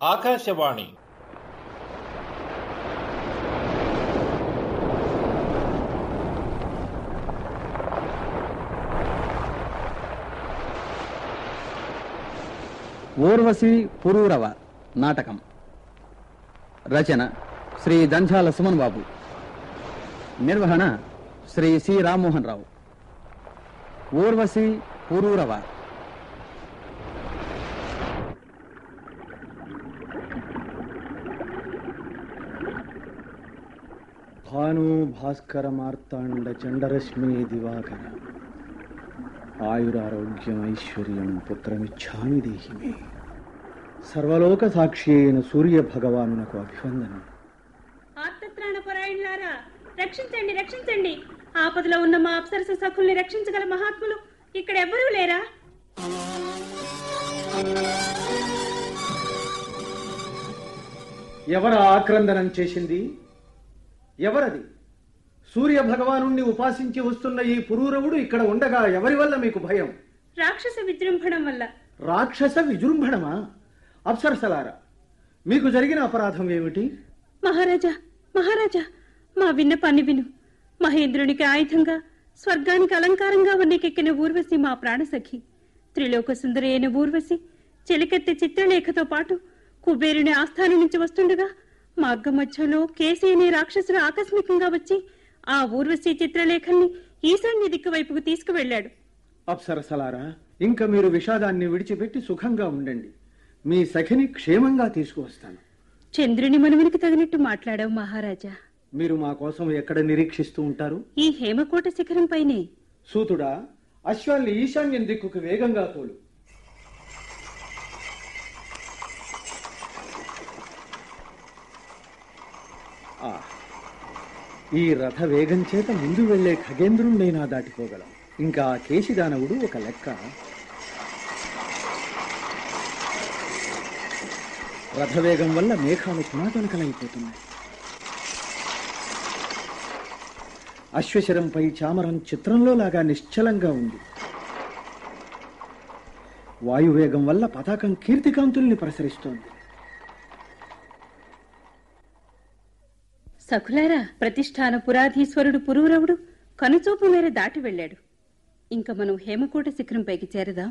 ఆకాశవాణి ఊర్వశి పురూరవ నాటకం. రచన శ్రీ దంఝాల సుమన్ బాబు. నిర్వహణ శ్రీ సి రామ్మోహన్ రావు. ఊర్వశి పురూరవ. భాను భాస్కర మార్తాండ చండరశ్మి దివాకర ఆయురారోగ్యం ఐశ్వర్యం పుత్రమిచ్ఛామి దేహి మే. సర్వలోక సాక్షి అయిన సూర్య భగవానునకు అభివందనం. ఆర్తత్రాణపరాయణులారా, రక్షించండి రక్షించండి! ఆపదలో ఉన్న మా అప్సరస సఖుల్ని రక్షించగల మహాత్ములు ఇక్కడ ఎవ్వరూ లేరా? ఎవరు ఆక్రందనం చేసింది? ఎవరది? సూర్య భగవానుణ్ణి ఉపాసించి వస్తున్న ఈ పురూరవుడు ఇక్కడ ఉండగా ఎవరి వల్ల మీకు భయం? రాక్షస విజృంభణం వల్ల. రాక్షస విజృంభణమా? అప్సరసలారా, మీకు జరిగిన అపరాధం ఏమిటి? మహారాజా మహారాజా, మా విన్నపాన్ని విను. మహేంద్రునికి ఆయుధంగా, స్వర్గానికి అలంకారంగా వన్నెకెక్కిన ఊర్వశి మా ప్రాణసఖి. త్రిలోక సుందరి అయిన ఊర్వశి చెలికెత్తి చిత్రలేఖతో పాటు కుబేరుని ఆస్థానం నుంచి వస్తుండగా మార్గ మధ్యలో కేసి అనే రాక్షసుడు ఆకస్మికంగా వచ్చి ఆ ఊర్వశి చిత్రలేఖల్ని ఈశాన్య దిక్కు వైపుకు తీసుకువెళ్లాడు. అప్సరసలారా, ఇంకా మీరు విషాదాన్ని విడిచిపెట్టి సుఖంగా ఉండండి. మీ సఖిని క్షేమంగా తీసుకువస్తాను. చంద్రుని మనువునికి తగినట్టు మాట్లాడావు మహారాజా. మీరు మా కోసం ఎక్కడ నిరీక్షిస్తూ ఉంటారు? ఈ హేమకోట శిఖరం పైనే. సూతుడా, అశ్వాన్ని ఈశాన్యం దిక్కుకు వేగంగా తోలు. ఈ రథ వేగం చేత ముందు వెళ్లే ఖగేంద్రుణ్ణైనా దాటిపోగలం. ఇంకా కేశిదానవుడు ఒక లెక్క. రథవేగం వల్ల మేఘాలు తునాతునకలైపోతున్నాయి. అశ్వశరంపై చామరం చిత్రంలో లాగా నిశ్చలంగా ఉంది. వాయువేగం వల్ల పతాకం కీర్తికాంతుల్ని ప్రసరిస్తోంది. సఖులారా, ప్రతిష్టాన పురాధీశ్వరుడు పురూరవుడు కనుచూపు మేర దాటి వెళ్లాడు. ఇంకా మనం హేమకోట శిఖరం పైకి చేరదాం.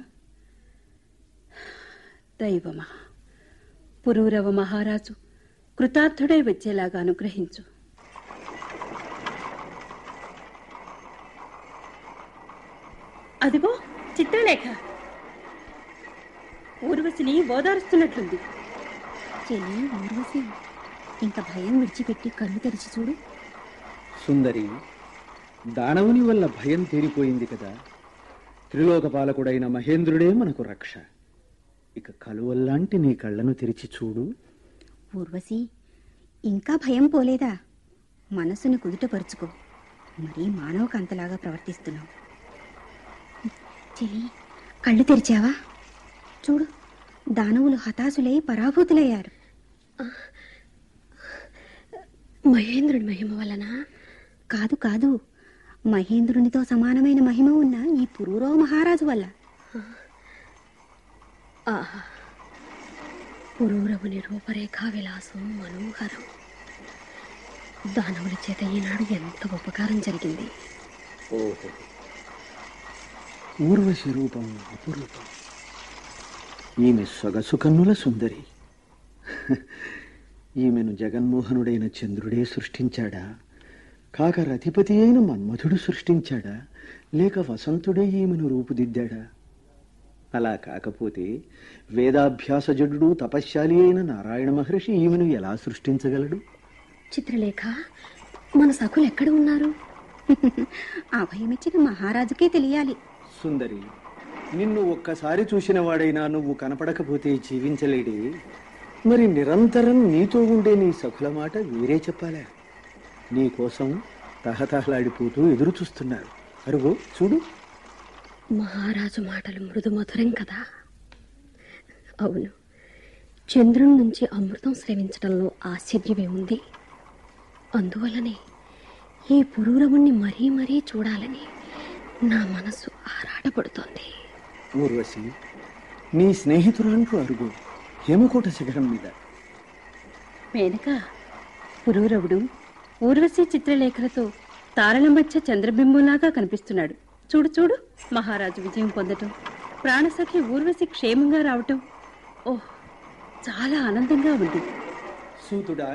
దైవమా, పురూరవ మహారాజు కృతార్థుడై వచ్చేలాగా అనుగ్రహించు. అదిగో చిత్రలేఖ ఊర్వశిని ఓదారుస్తున్నట్లుంది. చెల్లి ఊర్వశి, ఇంకా భయం విడిచిపెట్టి కళ్ళు తెరిచి చూడు. సుందరి, దానవుని వల్ల భయం తీరిపోయింది కదా. త్రిలోకపాలకుడైన మహేంద్రుడే మనకు రక్ష. ఇక కలువల్లాంటి నీ కళ్ళను తెరిచి చూడు. ఊర్వశి, ఇంకా భయం పోలేదా? మనసును కుదుటపరుచుకో. మరీ మానవకంతలాగా ప్రవర్తిస్తున్నావు. చెల్లి, కళ్ళు తెరిచావా? చూడు, దానవులు హతాశులై పరాభూతులయ్యారు. మహేంద్రుడి మహిమ వలన? కాదు కాదు, మహేంద్రునితో సమానమైన మహిమ ఉన్న ఈ పురూరవ మహారాజు వల్ల. ఆహా, పురూరవుని రూపరేఖా విలాసం మనోహరం. దానవుల చేత ఈనాడు ఎంత ఉపకారం జరిగింది. ఓహో, ఊర్వశి రూపం అపురూపం. ఈమె సొగసు కన్నుల సుందరి. ఈమెను జగన్మోహనుడైన చంద్రుడే సృష్టించాడా? కాక రతిపతి అయిన మన్మధుడు సృష్టించాడా? లేక వసంతుడే ఈమెను రూపుదిద్దాడా? అలా కాకపోతే వేదాభ్యాసజడు తపశ్శాలి అయిన నారాయణ మహర్షి ఈమెను ఎలా సృష్టించగలడు? చిత్రలేఖ, మన సఖులు ఎక్కడ ఉన్నారు? అభయమిచ్చిన మహారాజుకే తెలియాలి. సుందరి, నిన్ను ఒక్కసారి చూసిన వాడైనా నువ్వు కనపడకపోతే జీవించలేడే. మరి నిరంతరం నీతో ఉండే నీ సఖుల మాట వీరే చెప్పాలా? నీకోసం తహతహలాడిపోతూ ఎదురు చూస్తున్నారు. అరుగో చూడు. మహారాజు మాటలు మృదు మధురం కదా. అవును, చంద్రుని నుంచి అమృతం స్రవించడంలో ఆశ్చర్యమే ఉంది. అందువల్లనే ఈ పురూరవుణ్ణి మరీ మరీ చూడాలని నా మనసు ఆరాటపడుతోంది. ఊర్వశి, నీ స్నేహితురాంటూ అరుగు. హేమకూట శిఖరం మీద. మేనక, పురూరవుడు ఊర్వశి చిత్రలేఖలతో తారల మధ్య చంద్రబింబంలాగా కనిపిస్తున్నాడు. చూడు చూడు, మహారాజు విజయం పొందటం, ప్రాణసఖి ఊర్వశి క్షేమంగా రావటం, ఓహ్, చాలా ఆనందంగా ఉంది. సూతుడా,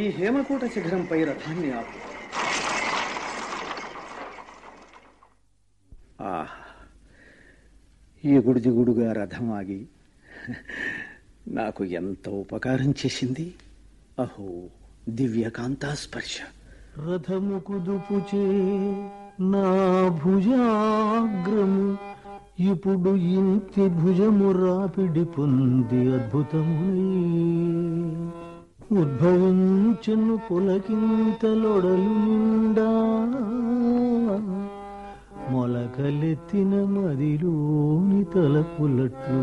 ఈ హేమకూట శిఖరంపై రథాన్ని ఆపు. ఎగుడుదిగుడుగా రథం ఆగి నాకు ఎంత ఉపకారం చేసింది. అహో, దివ్యకాంతాస్పర్శ. రథము కుదుపుచే నా భుజాగ్రము ఇప్పుడు ఇంటి భుజము రాపిడి పొంది అద్భుతమునై ఉద్భవించను పులకింతలొడలు నిండా మొలకలెత్తిన మదిలోని తలపులట్లు.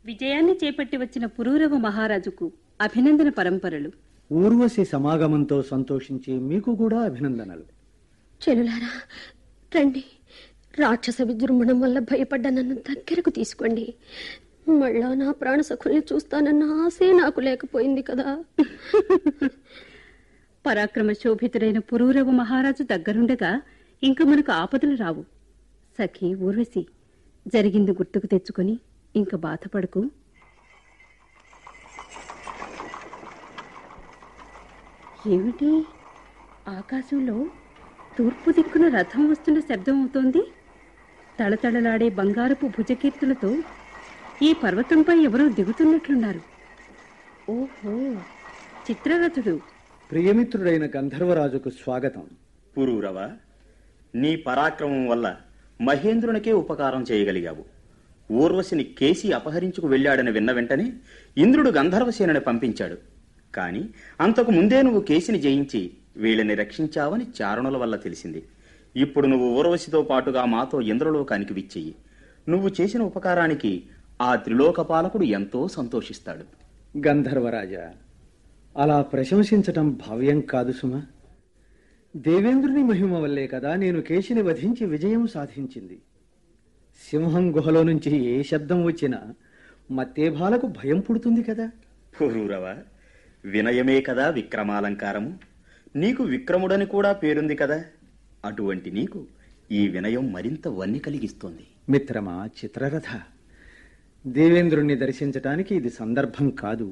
విజయాన్ని చేపట్టి వచ్చిన పురూరవ మహారాజుకు అభినందన పరంపరలు. ఊర్వశి సమాగమంతో సంతోషించి మీకు కూడా అభినందనలు. చెలులారా రండి, రాక్షస విజృంభణం వల్ల భయపడ్డ నన్ను దగ్గరకు తీసుకోండి. మళ్ళా నా ప్రాణసఖుల్ని చూస్తానన్న ఆశే నాకు లేకపోయింది కదా. పరాక్రమ శోభితుడైన పురూరవ మహారాజు దగ్గరుండగా ఇంక మనకు ఆపదలు రావు. సఖి ఊర్వశి, జరిగింది గుర్తుకు తెచ్చుకొని ఇంక బాధపడకు. ఏమిటి, ఆకాశంలో తూర్పు దిక్కున రథం వస్తున్న శబ్దం అవుతోంది. తళతళలాడే బంగారపు భుజకీర్తులతో ఈ పర్వతంపై ఎవరో దిగుతున్నట్లున్నారు. ఓహో, చిత్రరథుడు. ప్రియమిత్రుడైన గంధర్వరాజుకు స్వాగతం. పురూరవ, నీ పరాక్రమం వల్ల మహేంద్రునికే ఉపకారం చేయగలిగావు. ఊర్వశిని కేసి అపహరించుకు వెళ్ళాడని విన్న వెంటనే ఇంద్రుడు గంధర్వసేనని పంపించాడు. కాని అంతకు ముందే నువ్వు కేసిని జయించి వీళ్ళని రక్షించావని చారణుల వల్ల తెలిసింది. ఇప్పుడు నువ్వు ఊర్వశితో పాటుగా మాతో ఇంద్రలోకానికి విచ్చెయ్యి. నువ్వు చేసిన ఉపకారానికి ఆ త్రిలోకపాలకుడు ఎంతో సంతోషిస్తాడు. గంధర్వరాజా, అలా ప్రశంసించటం భావ్యం కాదు సుమా. దేవేంద్రుని మహిమ వల్లే కదా నేను కేశిని వధించి విజయం సాధించింది. సింహం గుహలో నుంచి ఏ శబ్దం వచ్చినా మత్తేభాలకు భయం పుడుతుంది కదా. పురూరవ, వినయమే కదా విక్రమాలంకారము. నీకు విక్రముడని కూడా పేరుంది కదా. అటువంటి నీకు ఈ వినయం మరింత వన్ని కలిగిస్తోంది. మిత్రమా చిత్రరథ, దేవేంద్రుణ్ణి దర్శించటానికి ఇది సందర్భం కాదు.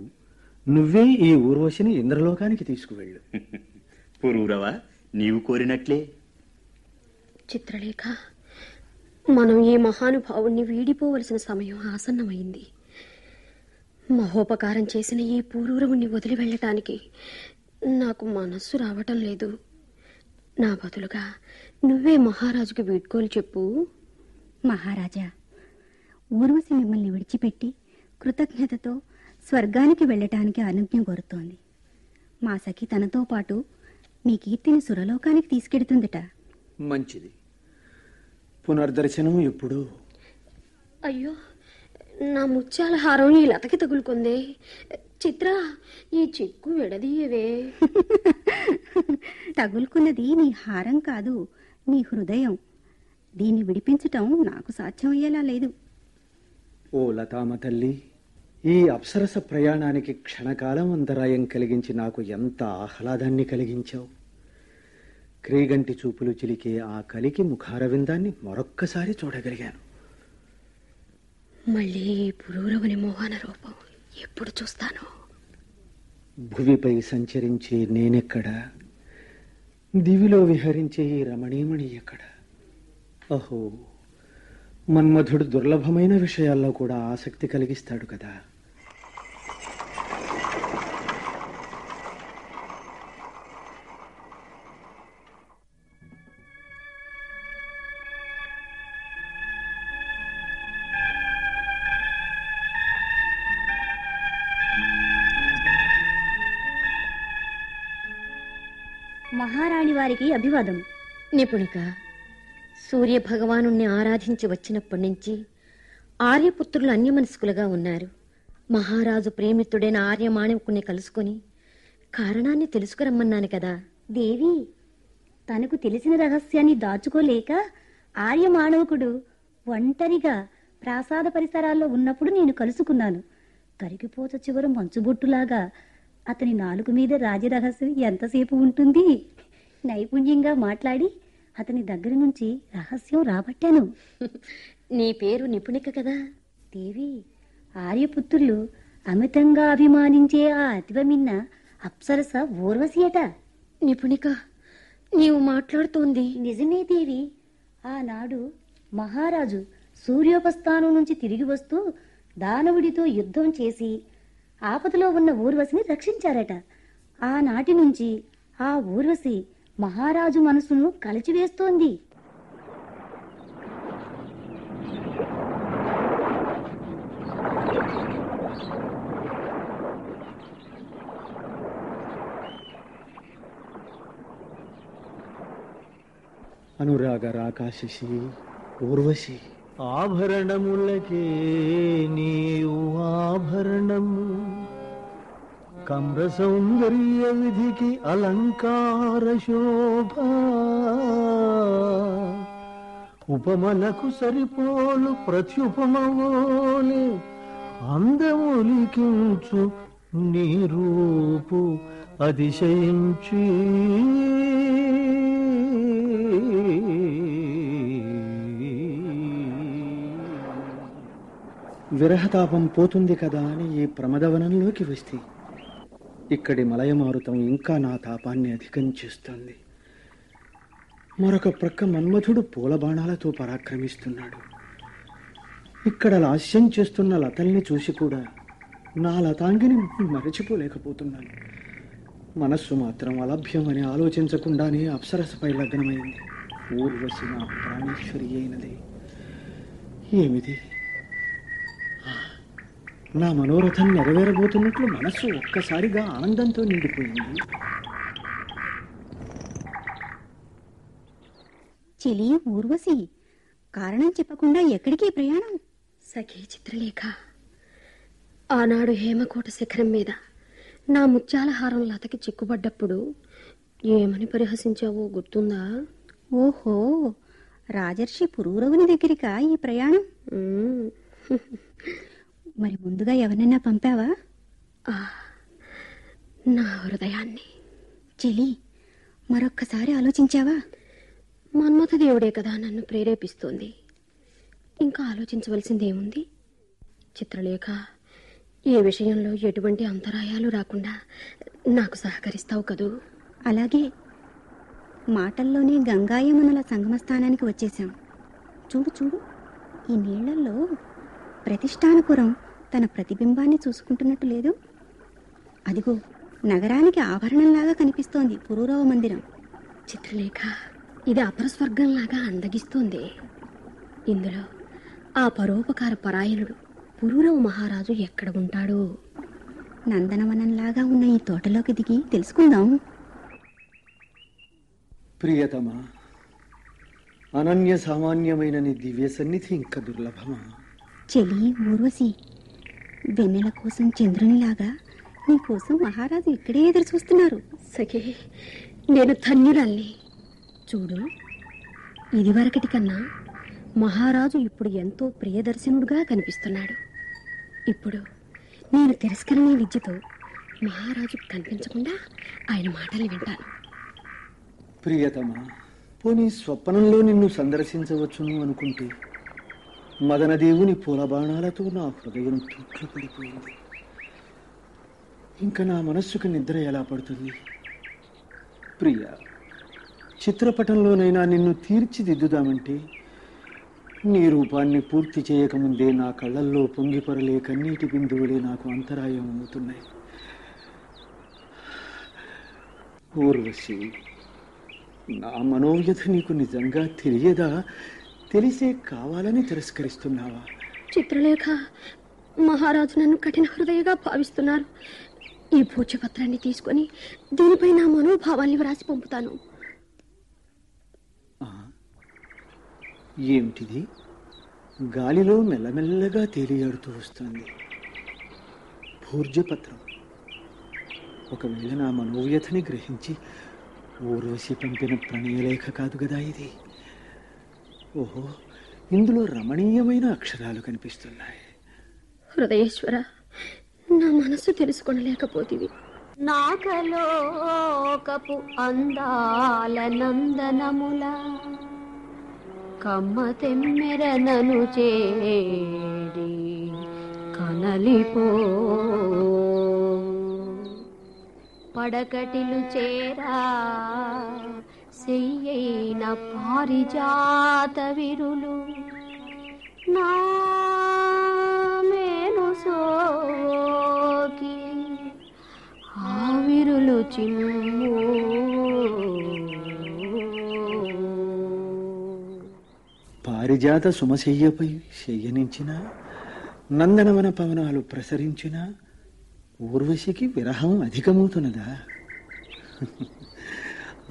నువ్వే ఈ ఊర్వశిని ఇంద్రలోకానికి తీసుకువెళ్ళు. పురూరవ, నీవు కోరినట్లే. చిత్రలేఖ, మనం ఈ మహానుభావుణ్ణి వీడిపోవలసిన సమయం ఆసన్నమైంది. మహోపకారం చేసిన ఈ పురూరవుణ్ణి వదిలి వెళ్ళటానికి నాకు మనస్సు రావటం లేదు. నా బదులుగా నువ్వే మహారాజుకి వీడ్కోలు చెప్పు. మహారాజా, ఊర్వశి మిమ్మల్ని విడిచిపెట్టి కృతజ్ఞతతో స్వర్గానికి వెళ్ళటానికి అనుజ్ఞ కోరుతోంది. మా సఖి తనతో పాటు మీ కీర్తిని సురలోకానికి తీసుకెడుతుందట. మంచిది. పునర్దర్శనం ఎప్పుడు? అయ్యో, నా ముత్యాల హారం ఈ లతకి తగులుకుందే. చిత్ర, ఈ చిక్కు విడదీయవే. తగులుకున్నది నీ హారం కాదు, నీ హృదయం. దీన్ని విడిపించటం నాకు సాధ్యమయ్యేలా లేదు. ఓ లతామ తల్లి, ఈ అప్సరస ప్రయాణానికి క్షణకాలం అంతరాయం కలిగించి నాకు ఎంత ఆహ్లాదాన్ని కలిగించావు. క్రీగంటి చూపులు చిలికే ఆ కలికి ముఖారవిందాన్ని మరొక్కసారి చూడగలిగాను. మళ్ళీ పురూరవుని మోహన రూపం ఎప్పుడు చూస్తాను? భువిపై సంచరించే నేనెక్కడ, దివిలో విహరించే ఈ రమణీమణి ఎక్కడ? అహో, మన్మధుడు దుర్లభమైన విషయాల్లో కూడా ఆసక్తి కలిగిస్తాడు కదా. మహారాణి వారికి అభివాదం. నిపుణిక, సూర్య భగవాను ఆరాధించి వచ్చినప్పటి నుంచి ఆర్యపుత్రులు అన్యమనస్కులుగా ఉన్నారు. మహారాజు ప్రేమితుడైన ఆర్యమాణికుని కలుసుకుని కారణాన్ని తెలుసుకురమ్మన్నాను కదా. దేవి, తనకు తెలిసిన రహస్యాన్ని దాచుకోలేక ఆర్యమాణవకుడు ఒంటరిగా ప్రాసాద పరిసరాల్లో ఉన్నప్పుడు నేను కలుసుకున్నాను. కరిగిపోత చివర మంచుబొట్టులాగా అతని నాలుగు మీద రాజరహస్యం ఎంతసేపు ఉంటుంది? నైపుణ్యంగా మాట్లాడి అతని దగ్గర నుంచి రహస్యం రాబట్టాను. నీ పేరు నిపుణిక కదా దేవి, ఆర్యపుత్రులు అమితంగా అభిమానించే ఆ అతివమిన్న అప్సరస ఊర్వశియట. నిపుణిక, నీవు మాట్లాడుతోంది నిజమే దేవి. ఆనాడు మహారాజు సూర్యోపస్థానం నుంచి తిరిగి వస్తూ దానవుడితో యుద్ధం చేసి ఆపదలో ఉన్న ఊర్వశిని రక్షించారట. ఆనాటి నుంచి ఆ ఊర్వశి మహారాజు మనసును కలిచివేస్తోంది. అనురాగ రాకాశి ఊర్వశి, ఆభరణములకే నీవు ఆభరణము, కమ్ర సౌందర్య విధికి అలంకార శోభ, ఉపమలకు సరిపోలు ప్రత్యుపమవోలే అందములికించు నీ రూపు అతిశయించి. విరహతాపం పోతుంది కదా అని ఈ ప్రమదవనంలోకి వస్తే ఇక్కడి మలయమారుతం ఇంకా నా తాపాన్ని అధికం చేస్తుంది. మరొక ప్రక్క మన్మథుడు పూలబాణాలతో పరాక్రమిస్తున్నాడు. ఇక్కడ లాస్యం చేస్తున్న లతల్ని చూసి కూడా నా లతాంగిని మరచిపోలేకపోతున్నాను. మనస్సు మాత్రం అలభ్యం అని ఆలోచించకుండానే అప్సరసపై లగ్నమైంది. ఊర్వశి నా ప్రాణేశ్వరి అయినది. ఏమిది? నా మనోరథం నెరవేరబోతున్నట్లు మనస్సు ఒక్కసారిగా ఆనందంతో నిండిపోయింది. చెలి ఊర్వశి, కారణం చెప్పకుండా ఎక్కడికి ప్రయాణం? సఖీ చిత్రలేఖ, ఆనాడు హేమకోట శిఖరం మీద నా ముత్యాల హారం లతకి చిక్కుబడ్డప్పుడు ఏమని పరిహసించావో గుర్తుందా? ఓహో, రాజర్షి పురూరవుని దగ్గరికా ఈ ప్రయాణం? మరి ముందుగా ఎవరినైనా పంపావా? నా హృదయాన్ని. చెలి, మరొక్కసారి ఆలోచించావా? మన్మథ దేవుడే కదా నన్ను ప్రేరేపిస్తోంది. ఇంకా ఆలోచించవలసిందేముంది? చిత్రలేఖ, ఏ విషయంలో ఎటువంటి అంతరాయాలు రాకుండా నాకు సహకరిస్తావు కదూ? అలాగే. మాటల్లోనే గంగాయమునల సంగమస్థానానికి వచ్చేశాం. చూడు చూడు, ఈ నీళ్లలో ప్రతిష్టానపురం తన ప్రతిబింబాన్ని చూసుకుంటున్నట్టు లేదు? అదిగో, నగరానికి ఆభరణంలాగా కనిపిస్తోంది పురూరవ మందిరం. చిత్రలేఖ, ఇది అపరస్వర్గంలాగా అందగిస్తోంది. ఇందులో ఆ పరోపకార పరాయణుడు పురూరవ మహారాజు ఎక్కడ ఉంటాడో? నందనవనంలాగా ఉన్న ఈ తోటలోకి దిగి తెలుసుకుందాం. ప్రియతమా, అనన్య సామాన్యమైన నీ దివ్య సన్నిధి ఇంకా దుర్లభమా? చెలి ఊర్వశి, వెన్నెల కోసం చంద్రునిలాగా నీ కోసం మహారాజు ఇక్కడే ఎదురు చూస్తున్నారు. సఖీ, నేను ధన్యురాల్ని. చూడు, ఇదివరకటి కన్నా మహారాజు ఇప్పుడు ఎంతో ప్రియదర్శనుడుగా కనిపిస్తున్నాడు. ఇప్పుడు నేను తిరస్కరణ విద్యతో మహారాజు కనిపించకుండా ఆయన మాటలు వింటాను. ప్రియతమా, పోనీ స్వప్నంలో నిన్ను సందర్శించవచ్చును అనుకుంటే మదనదేవుని పూలబాణాలతో నా హృదయం తూట్లు పడిపోయింది. ఇంకా నా మనస్సుకు నిద్ర ఎలా పడుతుంది? ప్రియ, చిత్రపటంలోనైనా నిన్ను తీర్చిదిద్దుదామంటే నీ రూపాన్ని పూర్తి చేయకముందే నా కళ్ళల్లో పొంగిపొరలే కన్నీటి బిందువులే నాకు అంతరాయం అవుతున్నాయి. ఊర్వశి, నా మనోవ్యధ నీకు నిజంగా తెలియదా? తెలిసే కావాలని తిరస్కరిస్తున్నావా? చిత్రలేఖ, మహారాజు నన్ను కఠిన హృదయగా భావిస్తున్నారు. ఈ భోజ్యపత్రాన్ని తీసుకొని దీనిపై నా మనోభావాన్ని వ్రాసి పంపుతాను. ఏమిటిది? గాలిలో మెల్లమెల్లగా తేలియాడుతూ వస్తుంది. భోజ్యపత్రం. ఒకవేళ నా మనోవ్యథని గ్రహించి ఊర్వశి పంపిన ప్రణయలేఖ కాదు గదా ఇది? ఓహో, ఇందులో రమణీయమైన అక్షరాలు కనిపిస్తున్నాయి. హృదయేశ్వర, నా మనసు తెలుసుకొనలేకపోతివి. నాకలోకపు అందాల నందనముల కమ్మ తెమ్మెరనను చేడి కనలిపో పడకటిలు చేరా సెయ్యైన పారిజాత విరులు నా మేను సోకి ఆవిరులు చిమ్ము. పారిజాత సుమశయ్యపై శయ్యనించిన నందనవన పవనాలు ప్రసరించిన ఊర్వశికి విరహం అధికమవుతున్నదా?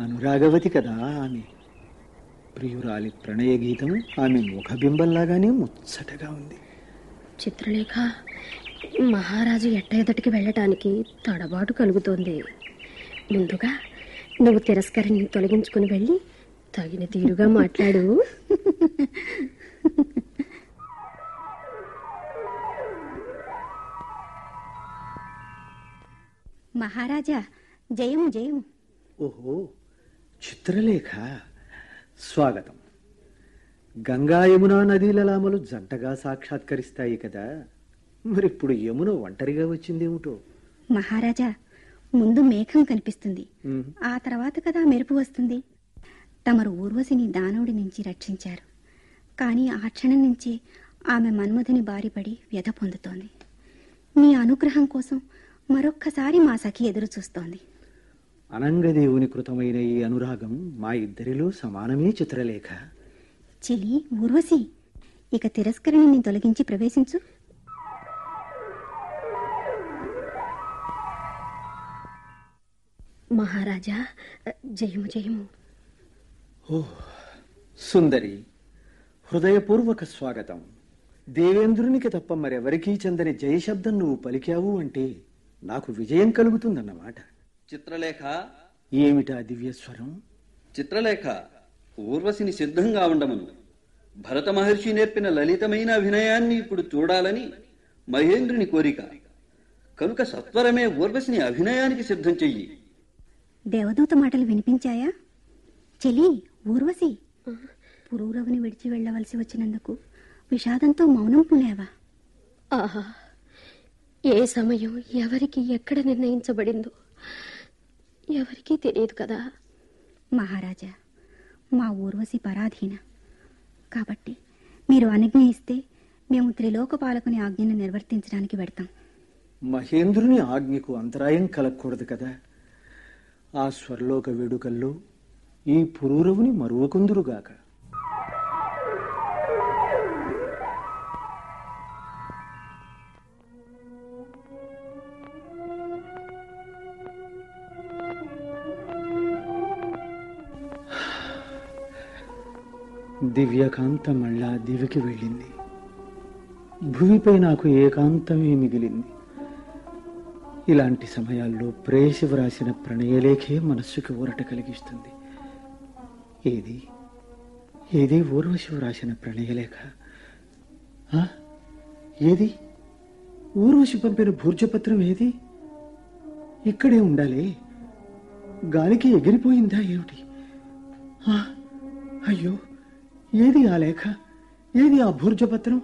అనురాగవతి కదా ఆమె. ప్రియురాలి ప్రణయ గీతం ఆమె ముఖబింబంలాగానే ముచ్చటగా ఉంది. చిత్రలేఖ, మహారాజు ఎట్ట ఎదుటికి వెళ్ళటానికి తడబాటు కలుగుతోంది. ముందుగా నువ్వు తిరస్కరిని తొలగించుకుని వెళ్ళి తగిన తీరుగా మాట్లాడు. మహారాజా, జయము జయము. ఓహో, చిత్రలేఖ, స్వాగతం. గంగా యమునా నదీలలామలు జంటగా సాక్షాత్కరిస్తాయి కదా, మరిప్పుడు యమున ఒంటరిగా వచ్చిందేమిటో? మహారాజా, ముందు మేఘం కనిపిస్తుంది, ఆ తర్వాత కదా మెరుపు వస్తుంది. తమరు ఊర్వశిని దానవుడి నుంచి రక్షించారు, కానీ ఆ క్షణం నుంచి ఆమె మన్మధుని బారిపడి వ్యధ పొందుతోంది. మీ అనుగ్రహం కోసం మరొక్కసారి మా సఖి ఎదురు చూస్తోంది. అనంగదేవుని కృతమైన ఈ అనురాగం మా ఇద్దరిలో సమానమే చిత్రలేఖ. చెలి ఊర్వశి, ఇక తిరస్కరణిని తొలగించి ప్రవేశించు. మహారాజా, జయము జయము. ఓ సుందరి, హృదయపూర్వక స్వాగతం. దేవేంద్రునికి తప్ప మరెవరికీ చెందని జయశబ్దం నువ్వు పలికావు అంటే నాకు విజయం కలుగుతుందన్నమాట. చిత్రలేఖ, ఏమిటా దివ్యస్వరం? చిత్రలేఖ, ఊర్వశిని సిద్ధంగా ఉండమను. భరత మహర్షి నేర్పిన లలితమైన అభినయాన్ని ఇప్పుడు చూడాలని మహేంద్రుని కోరిక కనుక సత్వరమే ఊర్వశిని అభినయానికి సిద్ధం చెయ్యి. దేవదూత మాటలు వినిపించాయా? చెలి ఊర్వశి, పురూరవుని విడిచి వెళ్ళవలసి వచ్చినందుకు విషాదంతో మౌనం పునేవా? ఆహా, ఏ సమయం ఎవరికి ఎక్కడ నిర్ణయించబడిందో ఎవరికీ తెలియదు కదా. మహారాజా, మా ఊర్వశి పరాధీన కాబట్టి మీరు అనుజ్ఞ ఇస్తే మేము త్రిలోకపాలకుని ఆజ్ఞను నిర్వర్తించడానికి వెడతాం. మహేంద్రుని ఆజ్ఞకు అంతరాయం కలగకూడదు కదా. ఆ స్వర్లోక వేడుకల్లో ఈ పురూరవుని మరువకుందురుగాక. దివ్యకాంత మళ్ళా దివికి వెళ్ళింది. భూమిపై నాకు ఏకాంతమే మిగిలింది. ఇలాంటి సమయాల్లో ప్రేయసి వ్రాసిన ప్రణయలేఖే మనస్సుకి ఊరట కలిగిస్తుంది. ఏది ఏది ఊర్వశి వ్రాసిన ప్రణయలేఖ? ఏది ఊర్వశి పంపిన భూర్జపత్రం? ఏది? ఇక్కడే ఉండాలి. గాలికి ఎగిరిపోయిందా ఏమిటి? అయ్యో, ఏది ఆ లేఖ? ఏది ఆ భూర్జపత్రం?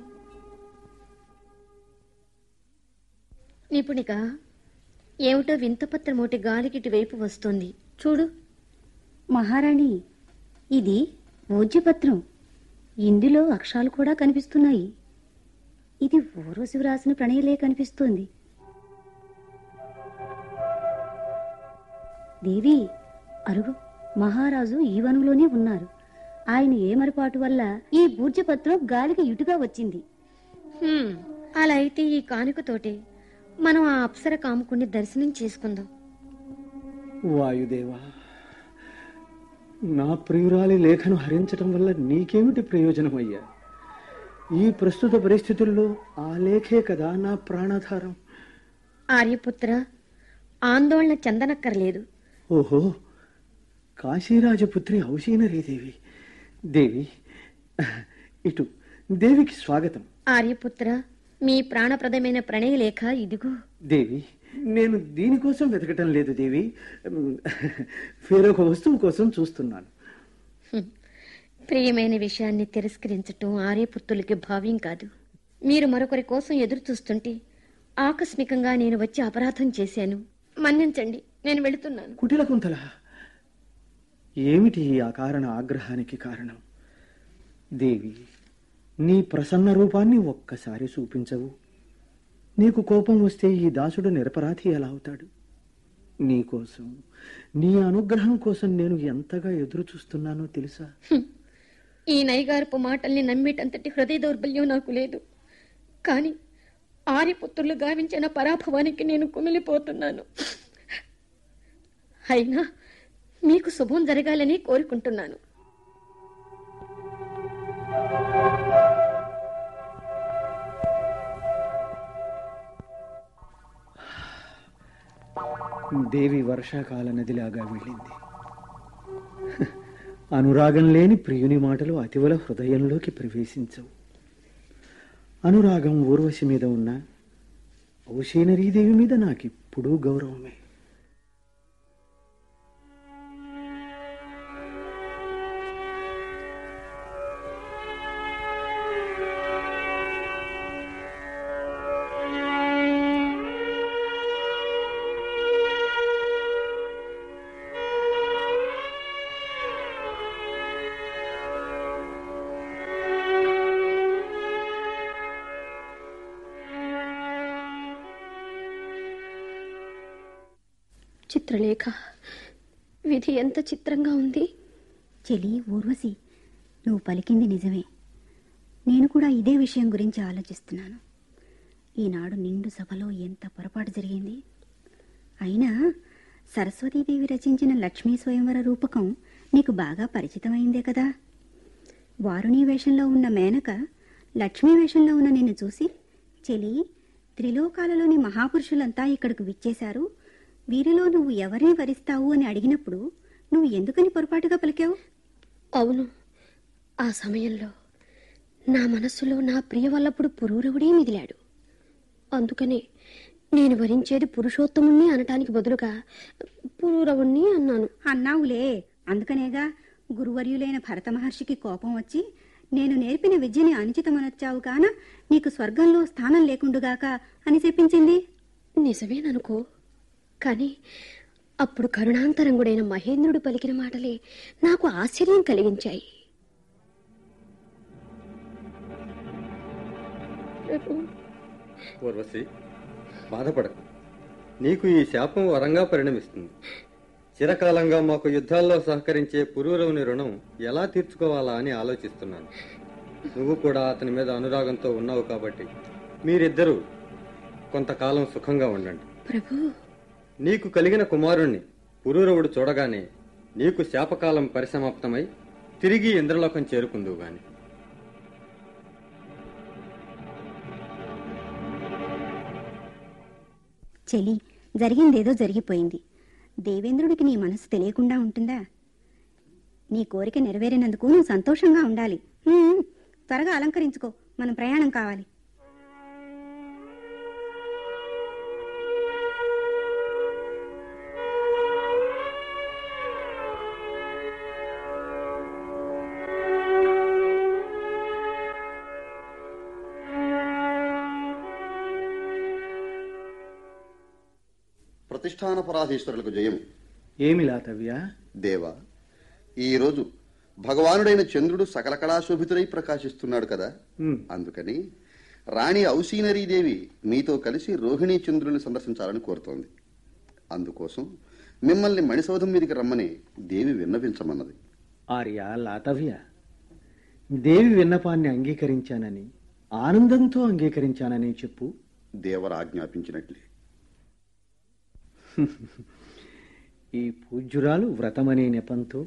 నిపుణిక, ఏమిటో వింతపత్రం ఒకటి గాలికిటి వైపు వస్తోంది, చూడు. మహారాణి, ఇది భోజ్యపత్రం. ఇందులో అక్షరాలు కూడా కనిపిస్తున్నాయి. ఇది ఊర్వశి వ్రాసిన ప్రణయలేఖ కనిపిస్తోంది. దేవి, అరుగు, మహారాజు ఈ వనంలోనే ఉన్నారు. ఆయన ఏమరపాటు వల్ల ఈ భూర్జపత్రం గాలికి ఇటుగా వచ్చింది. అలా అయితే ఈ కానుకతోటే మనం ఆ అప్సర కాముకుని దర్శనం చేసుకుందాం. వాయుదేవా, నా ప్రియురాలి లేఖను హరించటం వల్ల నీకేమిటి ప్రయోజనమయ్యా? ఈ ప్రస్తుత పరిస్థితుల్లో ఆ లేఖే కదా నా ప్రాణాధారం. ఆర్యపుత్ర, ఆందోళన చెందనక్కర్లేదు. ఓహో, కాశీరాజపుత్రి ఔషీనరీదేవి. దేవి, ఇటు దేవికి స్వాగతం. ఆర్యపుత్ర, మీ ప్రాణప్రదమైన ప్రణయలేఖ ఇదిగో. దేవి, నేను దీనికోసం వెతకటం లేదు దేవి. వేరొక వస్తువు కోసం చూస్తున్నాను. ప్రియమైన విషయాన్ని తిరస్కరించటం ఆర్యపుత్రులకి భావ్యం కాదు. మీరు మరొకరి కోసం ఎదురు చూస్తుంటే ఆకస్మికంగా నేను వచ్చి అపరాధం చేశాను. మన్నించండి, నేను వెళుతున్నాను. కుటిల కుంతల, ఏమిటి ఈ అకారణ ఆగ్రహానికి కారణం? దేవి, నీ ప్రసన్న రూపాన్ని ఒక్కసారి చూపించవు. నీకు కోపం వస్తే ఈ దాసుడు నిరపరాధి ఎలా అవుతాడు? నీకోసం, నీ అనుగ్రహం కోసం నేను ఎంతగా ఎదురు చూస్తున్నానో తెలుసా? ఈ నైగారపు మాటల్ని నమ్మేటంతటి హృదయ దౌర్బల్యం నాకు లేదు. కాని ఆర్యపుత్రులు గావించిన పరాభవానికి నేను కుమిలిపోతున్నాను. అయినా మీకు శుభం జరగాలని కోరుకుంటున్నాను. దేవి వర్షాకాల నదిలాగా వెళ్ళింది. అనురాగం లేని ప్రియుని మాటలు అతివల హృదయంలోకి ప్రవేశించవు. అనురాగం ఊర్వశి మీద ఉన్న ఔషేనరీదేవి మీద నాకిప్పుడూ గౌరవమే. చిత్రలేఖ, విధి ఎంత చిత్రంగా ఉంది. చెలి ఊర్వశి, నువ్వు పలికింది నిజమే. నేను కూడా ఇదే విషయం గురించి ఆలోచిస్తున్నాను. ఈనాడు నిండు సభలో ఎంత పొరపాటు జరిగింది. అయినా సరస్వతీదేవి రచించిన లక్ష్మీ స్వయంవర రూపకం నీకు బాగా పరిచితమైందే కదా. వారుణీ వేషంలో ఉన్న మేనక లక్ష్మీ వేషంలో ఉన్న నిన్ను చూసి, చెలి, త్రిలోకాలలోని మహాపురుషులంతా ఇక్కడికి విచ్చేశారు, వీరిలో నువ్వు ఎవరిని వరిస్తావు అని అడిగినప్పుడు నువ్వు ఎందుకని పొరపాటుగా పలికావు? అవును, ఆ సమయంలో నా మనస్సులో నా ప్రియవల్లప్పుడు పురూరవుడే మిదిలాడు. అందుకనే నేను వరించేది పురుషోత్తముణ్ణి అనటానికి బదులుగా పురూరవుణ్ణి అన్నాను. అన్నావులే, అందుకనేగా గురువర్యులైన భరత మహర్షికి కోపం వచ్చి, నేను నేర్పిన విద్యని అనుచితమనొచ్చావు కాన నీకు స్వర్గంలో స్థానం లేకుండుగాక అని చెప్పించింది. నిజమేననుకో, కాని అప్పుడు కరుణాంతరంగుడైన మహేంద్రుడు పలికిన మాటలే నాకు ఆశ్చర్యం కలిగించాయి. ఊర్వశి, బాధపడకు. నీకు ఈ శాపం వరంగా పరిణమిస్తుంది. చిరకాలంగా మాకు యుద్ధాల్లో సహకరించే పురూరవుని రుణం ఎలా తీర్చుకోవాలా అని ఆలోచిస్తున్నాను. నువ్వు కూడా అతని మీద అనురాగంతో ఉన్నావు కాబట్టి మీరిద్దరూ కొంతకాలం సుఖంగా ఉండండి. ప్రభు, నీకు కలిగిన కుమారుణ్ణి పురూరవుడు చూడగానే నీకు శాపకాలం పరిసమాప్తమై తిరిగి ఇంద్రలోకం చేరుకుందువు గాని. చెలి, జరిగిందేదో జరిగిపోయింది. దేవేంద్రుడికి నీ మనసు తెలియకుండా ఉంటుందా? నీ కోరిక నెరవేరినందుకు నువ్వు సంతోషంగా ఉండాలి. త్వరగా అలంకరించుకో, మనం ప్రయాణం కావాలి. ప్రతిష్టానపరాధీశ్వరులకు జయము. ఏమి లాతవ్య? దేవా, ఈరోజు భగవానుడైన చంద్రుడు సకల కళాశోభితుడై ప్రకాశిస్తున్నాడు కదా. అందుకని రాణి ఔషీనరీదేవి మీతో కలిసి రోహిణీ చంద్రుని సందర్శించాలని కోరుతోంది. అందుకోసం మిమ్మల్ని మణిసౌధం మీదకి రమ్మని దేవి విన్నవించమన్నది. ఆర్య, లాతవ్య, దేవి విన్నపాన్ని అంగీకరించానని, ఆనందంతో అంగీకరించానని చెప్పు. దేవర ఆజ్ఞాపించినట్లే. ఈ పూజ్యురాలు వ్రతమనే నెపంతో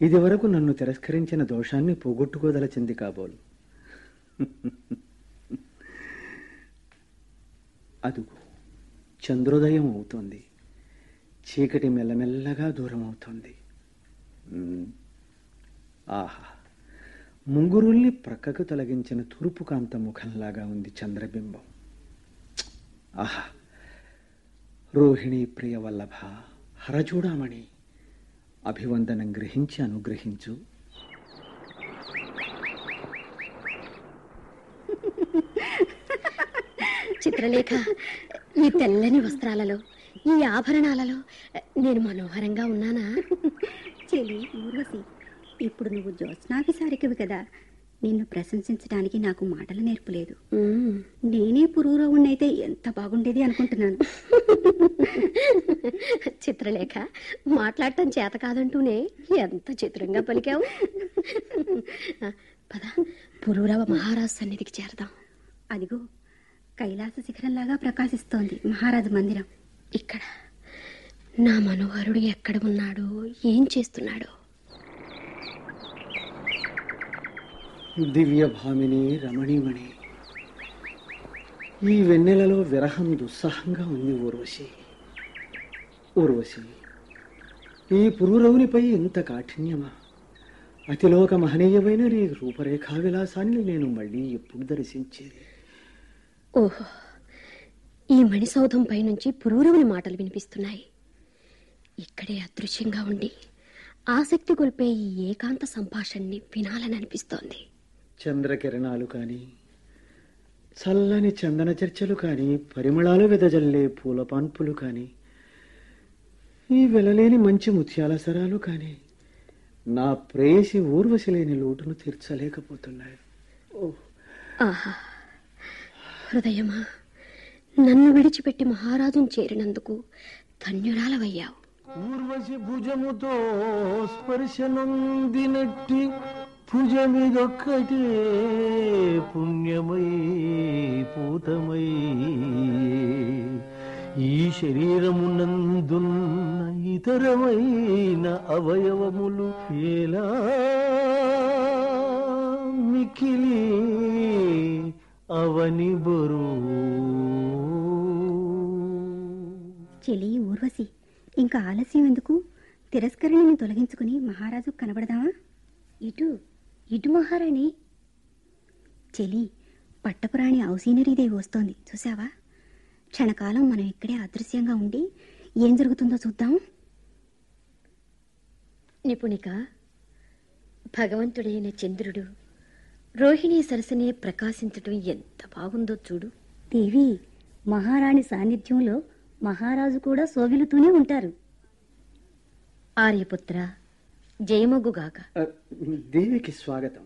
ఇదివరకు నన్ను తిరస్కరించిన దోషాన్ని పోగొట్టుకోదలచింది కాబోలు. అదుగు, చంద్రోదయం అవుతోంది. చీకటి మెల్లమెల్లగా దూరం అవుతోంది. ఆహా, ముంగురుల్ని ప్రక్కకు తొలగించిన తూర్పు కాంత ముఖంలాగా ఉంది చంద్రబింబం. ఆహా! రోహిణీ ప్రియ వల్లభ, హరచూడామణి, అభివందనం గ్రహించి అనుగ్రహించు. చిత్రలేఖ, ఈ తెల్లని వస్త్రాలలో, ఈ ఆభరణాలలో నేను మనోహరంగా ఉన్నానా? చెలి ఊర్వశి, ఇప్పుడు నువ్వు జ్యోత్స్నాభిసారికవి కదా, నిన్ను ప్రశంసించడానికి నాకు మాటలు నేర్పులేదు. నేనే పురూరవుణ్ణైతే ఎంత బాగుండేది అనుకుంటున్నాను. చిత్రలేఖ, మాట్లాడటం చేత కాదంటూనే ఎంత చిత్రంగా పలికావు. పద, పురూరవ మహారాజు సన్నిధికి చేరదాం. అదిగో కైలాస శిఖరంలాగా ప్రకాశిస్తోంది మహారాజు మందిరం. ఇక్కడ నా మనోహరుడు ఎక్కడ ఉన్నాడో, ఏం చేస్తున్నాడో. దివ్య భామిని, రమణీమణి, ఈ వెన్నెలలో విరహం దుస్సాహంగా ఉంది. ఊర్వశి, ఈ పురూరవునిపై ఇంత కాఠిన్యమా? అతిలోక మహనీయమైన నీ రూపరేఖా విలాసాన్ని నేను మళ్ళీ ఎప్పుడు దర్శించేది? ఓహో, ఈ మణిసౌధం పైనుంచి పురూరవుని మాటలు వినిపిస్తున్నాయి. ఇక్కడే అదృశ్యంగా ఉండి ఆసక్తి గొల్పే ఈ ఏకాంత సంభాషణని వినాలని అనిపిస్తోంది. చంద్రకిరణాలు కాని, చల్లని చందన చర్చలు కాని, పరిమళాలు వెదజల్లే పూల పాన్పులు కాని, ఈ వెలలేని మంచి ముత్యాల సరాలు కాని నా ప్రేయసి ఊర్వశి లేని లోటును తీర్చలేకపోతున్నాయి. ఆహా, హృదయమా, నన్ను విడిచిపెట్టి మహారాజును చేరినందుకు ధన్యురాలవయ్యావు. ఊర్వశి భుజముతో స్పర్శనందినట్టి భుజమిదొక్కటే పుణ్యమై పూతమై ఈ శరీరమునందున్న ఇతరమైన అవయవములు ఎలా మికిలి అవని బరు. చెలి ఊర్వశి, ఇంకా ఆలస్యం ఎందుకు? తిరస్కరణని తొలగించుకుని మహారాజు కనబడదామా? ఇటు మహారాణి. చెలి, పట్టపురాణి ఔసీనరీదేవి వస్తోంది, చూసావా? క్షణకాలం మనం ఇక్కడే అదృశ్యంగా ఉండి ఏం జరుగుతుందో చూద్దాం. నిపుణిక, భగవంతుడైన చంద్రుడు రోహిణీ సరస్సుని ప్రకాశించటం ఎంత బాగుందో చూడు. దేవి, మహారాణి సాన్నిధ్యంలో మహారాజు కూడా శోభిలుతూనే ఉంటారు. ఆర్యపుత్ర, జయమగ్గుగాక. దేవికి స్వాగతం.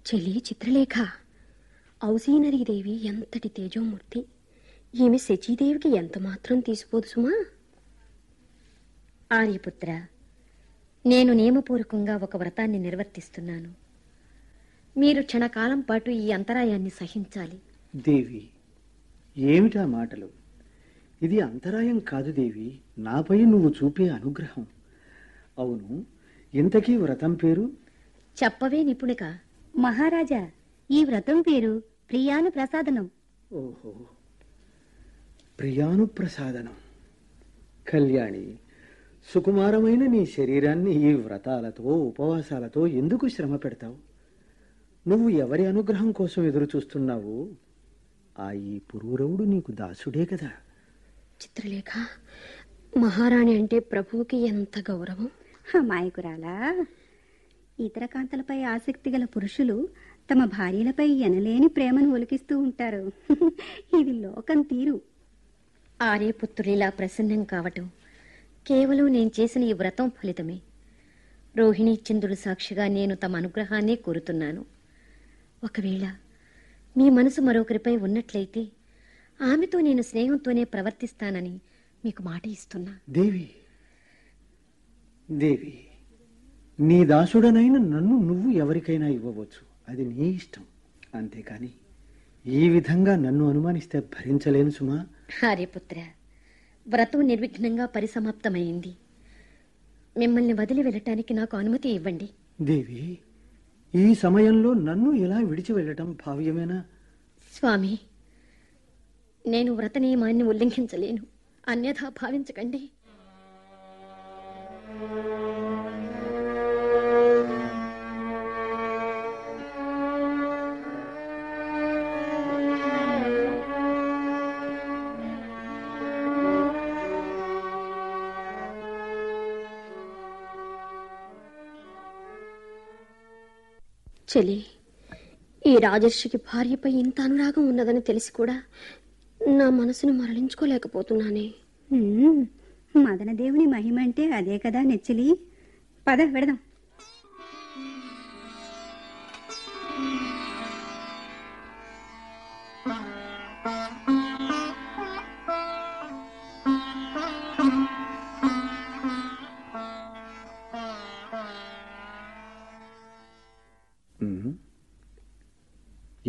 చెలి చిత్రలేఖ, ఔసీనరీదేవి ఎంతటి తేజోమూర్తి. ఈమె శచీదేవికి ఎంత మాత్రం తీసిపోదు సుమా. ఆర్యపుత్ర, నేను నియమపూర్వకంగా ఒక వ్రతాన్ని నిర్వర్తిస్తున్నాను. మీరు క్షణకాలం పాటు ఈ అంతరాయాన్ని సహించాలి. దేవి, ఏమిటా మాటలు? ఇది అంతరాయం కాదు దేవి, నాపై నువ్వు చూపే అనుగ్రహం. అవును, ఇంతకీ వ్రతం పేరు? చెప్పవే నిపుణిక. మహారాజా, ఈ వ్రతం పేరు ప్రియానుప్రసాదనం. ఓహో, ప్రియానుప్రసాదనం. కళ్యాణి, సుకుమారమైన నీ శరీరాన్ని ఈ వ్రతాలతో ఉపవాసాలతో ఎందుకు శ్రమ పెడతావు? నువ్వు ఎవరి అనుగ్రహం కోసం ఎదురు చూస్తున్నావు? ఈ పురూరవుడు నీకు దాసుడే కదా. చిత్రలేఖ, మహారాణి అంటే ప్రభువుకి ఎంత గౌరవం. అమాయకురాలా, ఇతర కాంతలపై ఆసక్తి గల పురుషులు తమ భార్యలపై ఎనలేని ప్రేమను ఒలికిస్తూ ఉంటారు. ఇది లోకం తీరు. ఆర్యపుత్రునిలా ప్రసన్నం కావటం కేవలం నేను చేసిన ఈ వ్రతం ఫలితమే. రోహిణీ చంద్రుడు సాక్షిగా నేను తమ అనుగ్రహాన్నే కోరుతున్నాను. ఒకవేళ మీ మనసు మరొకరిపై ఉన్నట్లయితే ఆమెతో నేను స్నేహంతోనే ప్రవర్తిస్తానని మీకు మాట ఇస్తున్నా. దేవి, దేవి, నీ దాసుడనైన నన్ను నువ్వు ఎవరికైనా ఇవ్వవచ్చు, అది నీ ఇష్టం. అంతేకాని ఈ విధంగా నన్ను అనుమానిస్తే భరించలేను సుమా. ఆర్యపుత్ర, వ్రతం నిర్విఘ్నంగా పరిసమాప్తమైంది. మిమ్మల్ని వదిలి వెళ్ళటానికి నాకు అనుమతి ఇవ్వండి. దేవి, ఈ సమయంలో నన్ను ఇలా విడిచి వెళ్ళటం భావ్యమేనా? స్వామి, నేను వ్రత నియమాన్ని ఉల్లంఘించలేను, అన్యథా భావించకండి. చెలి, ఈ రాజర్షికి భార్యపై ఇంత అనురాగం ఉన్నదని తెలిసి కూడా నా మనసును మరలించుకోలేకపోతున్నానే. మదనదేవుని మహిమ అంటే అదే కదా నెచ్చిలి. పద వెడదాం.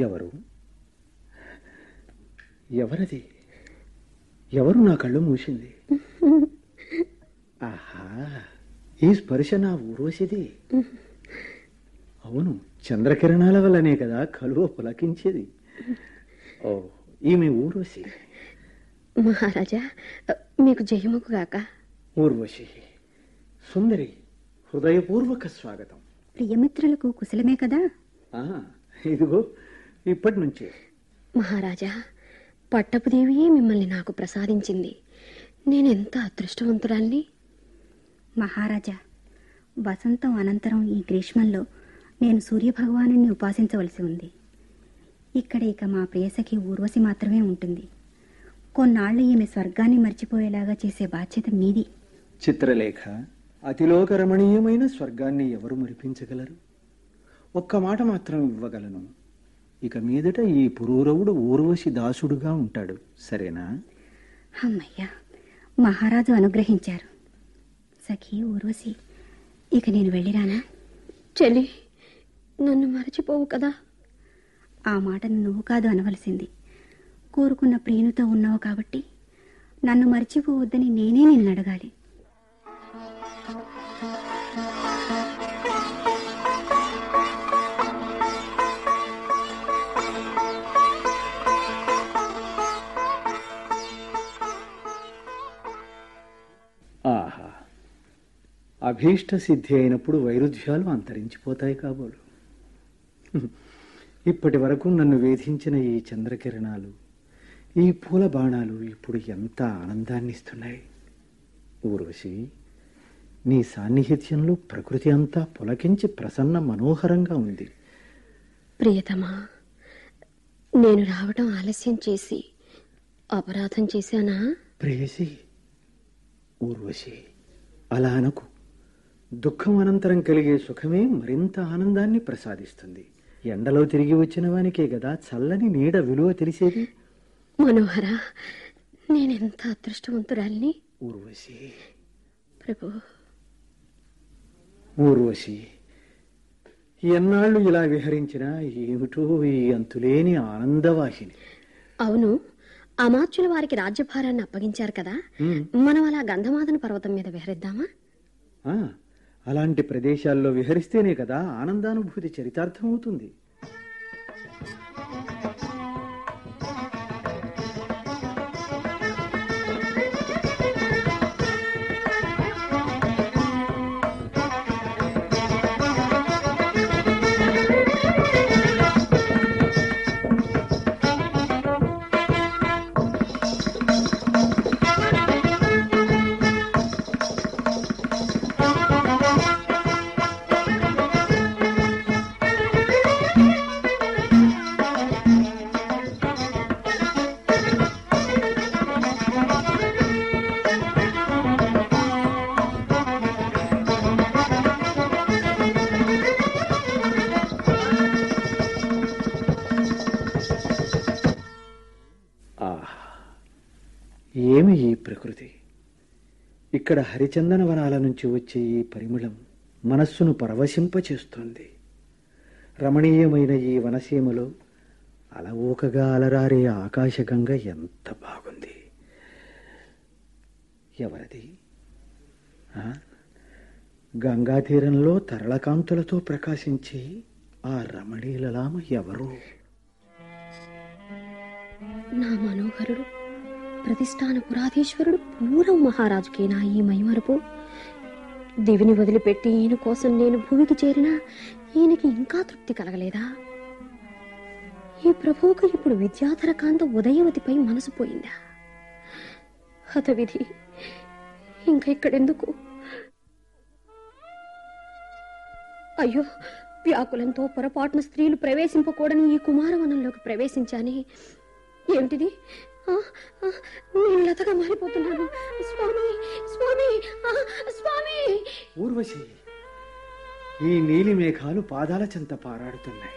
ఎవరు ఎవరది? ఎవరు నా కళ్ళు మూసింది? ఆహా, ఈ స్పర్శ నా ఊర్వశిది. అవును, చంద్రకిరణాల వల్లనే కదా కలువ పులకించేది. ఓ, ఈమె ఊర్వశి. మహారాజా, మీకు జయముగాక. ఊర్వశి, సుందరి, హృదయపూర్వక స్వాగతం. ప్రియమిత్రులకు కుశలమే కదా? ఇదిగో ఇప్పటి నుంచే. మహారాజా, పట్టపుదేవియే మిమ్మల్ని నాకు ప్రసాదించింది. నేనెంత అదృష్టవంతురాల్ని. మహారాజా, వసంతం అనంతరం ఈ గ్రీష్మంలో నేను సూర్యభగవాను ఉపాసించవలసి ఉంది. ఇక్కడ ఇక మా ప్రియసఖి ఊర్వశి మాత్రమే ఉంటుంది. కొన్నాళ్లు ఈమె స్వర్గాన్ని మర్చిపోయేలాగా చేసే బాధ్యత మీది. చిత్రలేఖ, అతిలోక రమణీయమైన స్వర్గాన్ని ఎవరు మరిపించగలరు? ఒక్క మాట మాత్రం ఇవ్వగలను. ఇక మీదట ఈ పురూరవుడు ఊర్వశి దాసుడుగా ఉంటాడు. సరేనా? అమ్మయ్యా, మహారాజు అనుగ్రహించారు. సఖి ఊర్వశి, ఇక నేను వెళ్ళిరానా? చెల్లి, నన్ను మరచిపోవు కదా. ఆ మాటను నువ్వు కాదు అనవలసింది. కోరుకున్న ప్రియునితో ఉన్నావు కాబట్టి నన్ను మర్చిపోవద్దని నేనే నిన్ను అడగాలి. ఆహా, అభీష్ట సిద్ధి అయినప్పుడు వైరుధ్యాలు అంతరించిపోతాయి కాబోలు. ఇప్పటి వరకు నన్ను వేధించిన ఈ చంద్రకిరణాలు, ఈ పూల బాణాలు ఇప్పుడు ఎంత ఆనందాన్ని ఇస్తున్నాయి. ఊర్వశి, నీ సాన్నిహిత్యంలో ప్రకృతి అంతా పులకించి ప్రసన్న మనోహరంగా ఉంది. ప్రియతమా, నేను రావటం ఆలస్యం చేసి అపరాధం చేశానా? ప్రేయసి, ఊర్వశి, అలా అనకు. దుఃఖం అనంతరం కలిగే సుఖమే మరింత ఆనందాన్ని ప్రసాదిస్తుంది. ఎండలో తిరిగి వచ్చిన వానికే కదా చల్లని నీడ విలువ తెలిసేది. మనోహర, నేనెంత అదృష్టవంతురాల్ని. ఊర్వశి, ప్రభు. ఊర్వశి, ఎన్నాళ్ళు ఇలా విహరించినా ఏమిటో ఈ అంతులేని ఆనందవాహిని. అవును, అమాత్యుల వారికి రాజ్యభారాన్ని అప్పగించారు కదా, మనం అలా గంధమాదన పర్వతం మీద విహరిద్దామా? అలాంటి ప్రదేశాల్లో విహరిస్తేనే కదా ఆనందానుభూతి చరితార్థమవుతుంది. ఏమి ఈ ప్రకృతి! ఇక్కడ హరిచందన వనాల నుంచి వచ్చే ఈ పరిమళం మనస్సును పరవశింపచేస్తోంది. రమణీయమైన ఈ వనసీమలో అలవోకగా అలరారే ఆకాశగంగ ఎంత బాగుంది! ఎవరది? గంగా తీరంలో తరళకాంతులతో ప్రకాశించి ఆ రమణీలలామ ఎవరు? నా మనోహరుడు, ప్రతిష్టాన పురాధీశ్వరుడు పూర్వ మహారాజుకేనా ఈ మైమరుపు? దివిని వదిలిపెట్టి ఈయన కోసం నేను భూమికి చేరినా ఈయనకి ఇంకా తృప్తి కలగలేదా? ఈ ప్రభువుకు ఇప్పుడు విద్యాధర కాంత ఉదయవతిపై మనసు పోయిందా? హతవిధి, ఇంకా ఇక్కడెందుకు? అయ్యో, వ్యాకులంతో పొరపాటున స్త్రీలు ప్రవేశింపకూడని ఈ కుమారవనంలోకి ప్రవేశించాని. ఏమిటిది? నేను లతగా మారిపోతున్నాను. స్వామి, స్వామి, స్వామి! ఊర్వశి, ఈ నీలి మేఘాలు పాదాల చెంత పారాడుతున్నాయి.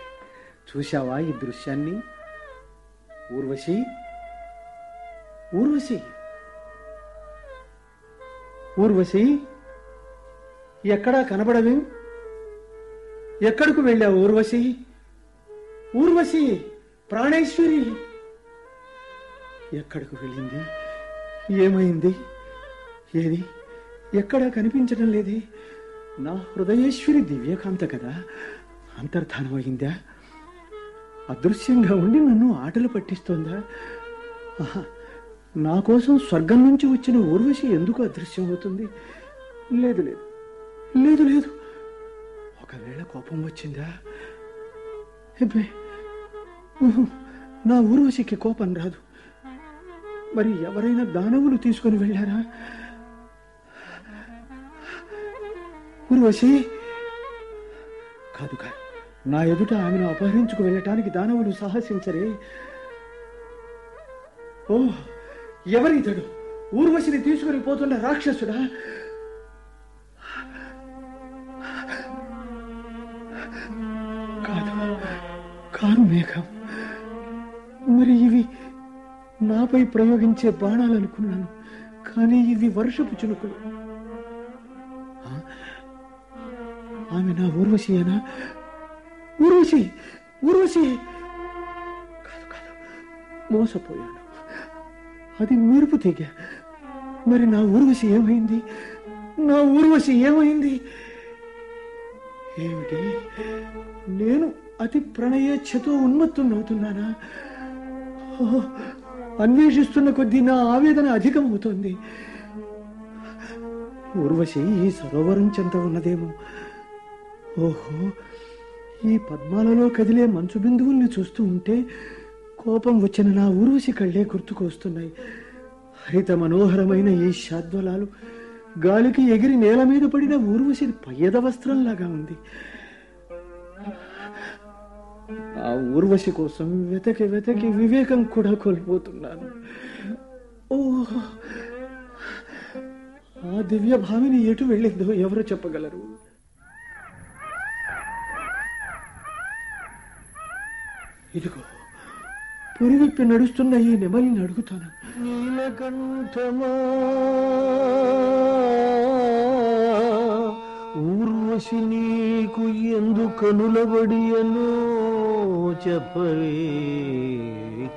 చూశావా ఈ దృశ్యాన్ని? ఊర్వశి, ఊర్వశి, ఊర్వశి, ఎక్కడా కనబడవేం? ఎక్కడకు వెళ్ళావు ఊర్వశి? ఊర్వశి, ప్రాణేశ్వరి ఎక్కడకు వెళ్ళింది? ఏమైంది? ఏది? ఎక్కడా కనిపించడం లేదే. నా హృదయేశ్వరి దివ్యకాంత కదా, అంతర్ధానమైందా? అదృశ్యంగా ఉండి నన్ను ఆటలు పట్టిస్తోందా? ఆహా, నా కోసం స్వర్గం నుంచి వచ్చిన ఊర్వశి ఎందుకు అదృశ్యం అవుతుంది? లేదు లేదు లేదు లేదు, ఒకవేళ కోపం వచ్చిందా? నా ఊర్వశికి కోపం రాదు. మరి ఎవరైనా దానవులు తీసుకుని వెళ్ళారా? ఊర్వశి కాదు కాదు, నా ఎదుట ఆమెను అపహరించుకు వెళ్ళటానికి దానవులు సాహసించరే. ఓ, ఎవరితడు? ఊర్వశిని తీసుకుని పోతున్న రాక్షసుడా? కాదు కారు మేఘం. మరి ఇవి నాపై ప్రయోగించే బాణాలనుకున్నాను, కానీ ఇవి వర్షపు చినుకులు. ఆమె నా ఊర్వశియేనా? ఊర్వశి, ఊర్వశి! కాదు కాదు, మోసపోయాను. అది మెరుపు తీగ. మరి నా ఊర్వశి ఏమైంది? నా ఊర్వశి ఏమైంది? ఏమిటి, నేను అతి ప్రణయేచ్ఛతో ఉన్మత్తున్నవుతున్నానా? అన్వేషిస్తున్న కొద్దీ నా ఆవేదన అధికమవుతోంది. ఊర్వశి ఈ సరోవరం చెంత ఉన్నదేమో. ఓహో, ఈ పద్మాలలో కదిలే మంచు బిందువుల్ని చూస్తూ ఉంటే కోపం వచ్చిన నా ఊర్వశి కళ్ళే గుర్తుకు వస్తున్నాయి. హరిత మనోహరమైన ఈ శాద్వలాలు గాలికి ఎగిరి నేల మీద పడిన ఊర్వశి పయ్యద వస్త్రంలాగా ఉంది. ఆ ఊర్వశి కోసం వెతకి వెతకి వివేకం కూడా కోల్పోతున్నాను. ఓహో, ఆ దివ్య భామిని ఎటు వెళ్ళిందో ఎవరు చెప్పగలరు? ఇదిగో, పురివిప్పి నడుస్తున్న ఈ నెమలిని అడుగుతాను. నీలకంఠమా, ఊర్వశి నీకు ఎందుకనులబడియనో చెప్పవే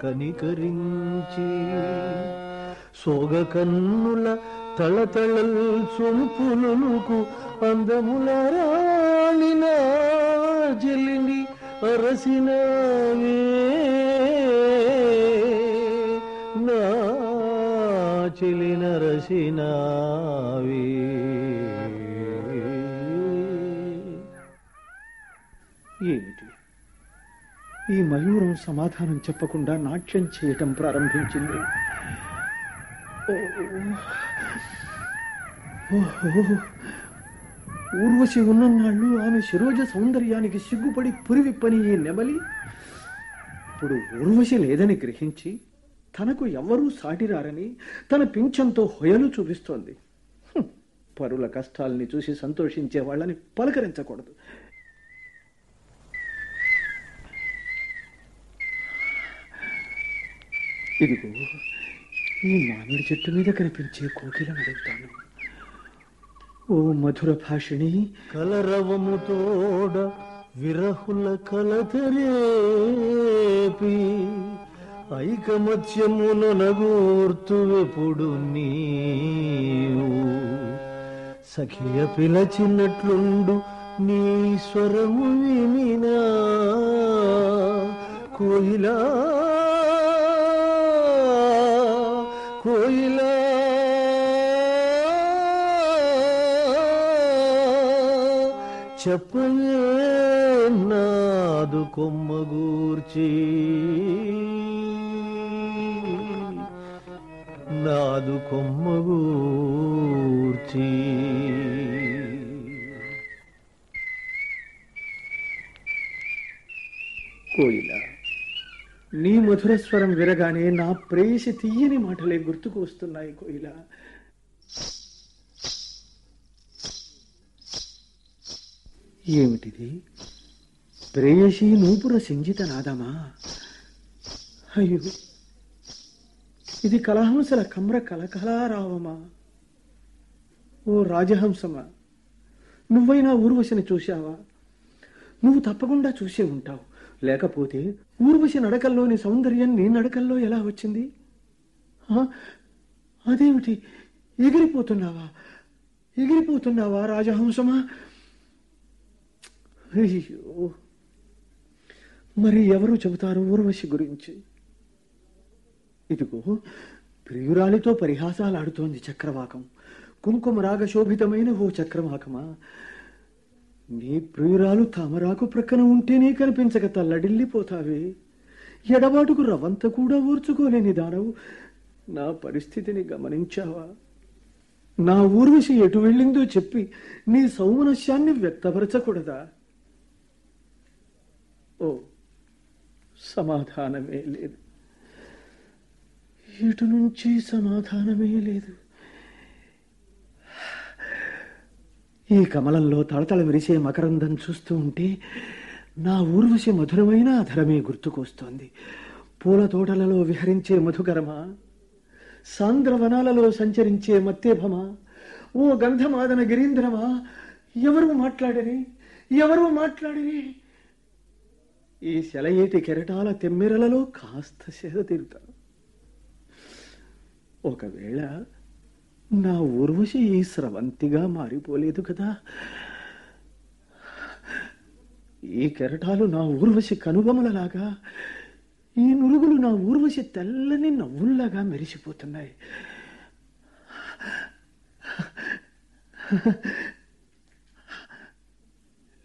కనికరించి. సోగ కన్నుల తళతళల్ సొంపులకు అందముల రాణిన జలిని అరసినవే నా చెలిన రసినవే. ఏమిటి ఈ మయూరం సమాధానం చెప్పకుండా నాట్యం చేయటం ప్రారంభించింది? ఓహో, ఊర్వశి ఉన్ననాళ్ళు ఆమె శిరోజ సౌందర్యానికి సిగ్గుపడి పురివిప్పని ఈ నెమలి ఇప్పుడు ఊర్వశి లేదని గ్రహించి తనకు ఎవ్వరూ సాటిరారని తన పింఛంతో హొయలు చూపిస్తోంది. పరుల కష్టాల్ని చూసి సంతోషించే వాళ్ళని పలకరించకూడదు. ఇదిగో, ఈ మామిడి చెట్టు మీద కనిపించే కోకిలను అడుగుతాను. ఓ మధుర భాషిణి, కలరవము తోడ విరహుల కలతరేపి ఐకమత్యమును నగూర్తువెప్పుడు నీవు. సఖియ పిలచినట్లుండు నీ స్వరము వినినా కోయిలా కోయిలా చెప్పయే నాదు కొమ్మగూర్చి, నాదు కొమ్మగూర్చి. కోయిల, నీ మధుర స్వరం విరగానే నా ప్రేయసి తీయని మాటలే గుర్తుకు వస్తున్నాయి కోయిల. ఏమిటిది? ప్రేయసి నూపుర సింజిత నాదమా? అయ్యో, ఇది కలహంసల కమ్ర కలకలారావమా? ఓ రాజహంసమా, నువ్వైనా ఊర్వశిని చూశావా? నువ్వు తప్పకుండా చూసే ఉంటావు. లేకపోతే ఊర్వశి నడకల్లోని సౌందర్యం నీ నడకల్లో ఎలా వచ్చింది? అదేమిటి, ఎగిరిపోతున్నావా రాజహంసమా? అయ్యో, మరి ఎవరు చెబుతారు ఊర్వశి గురించి? ఇదిగో ప్రియురాలితో పరిహాసాలాడుతోంది చక్రవాకం. కుంకుమ రాగ శోభితమైన ఓ చక్రవాకమా, నీ ప్రియురాలు తామరాకు ప్రక్కన ఉంటేనే కనిపించక తల్లడిల్లిపోతావే. ఎడబాటుకు రవంత కూడా ఓర్చుకోలేని దానవు నా పరిస్థితిని గమనించావా? నా ఊర్వశి ఎటు వెళ్ళిందో చెప్పి నీ సౌమనస్యాన్ని వ్యక్తపరచకూడదా? ఓ, సమాధానమే లేదు. ఇటు నుంచి సమాధానమే లేదు. ఈ కమలంలో తళతళ విరిసే మకరందం చూస్తూ ఉంటే నా ఊర్వశి మధురమైన అధరమే గుర్తుకొస్తోంది. పూల తోటలలో విహరించే మధుకరమా, సాంద్రవనాలలో సంచరించే మత్తేభమా, ఓ గంధమాదన గిరీంద్రమా, ఎవరు మాట్లాడని? ఈ సెలయేటి కెరటాల తెమ్మెరలలో కాస్త సేద తీరుతాను. ఒకవేళ నా ఊర్వశి ఈ స్రవంతిగా మారిపోలేదు కదా? ఈ కెరటాలు నా ఊర్వశి కనుబొమలలాగా, ఈ నురుగులు నా ఊర్వశి తెల్లని నవ్వుల్లాగా మెరిసిపోతున్నాయి.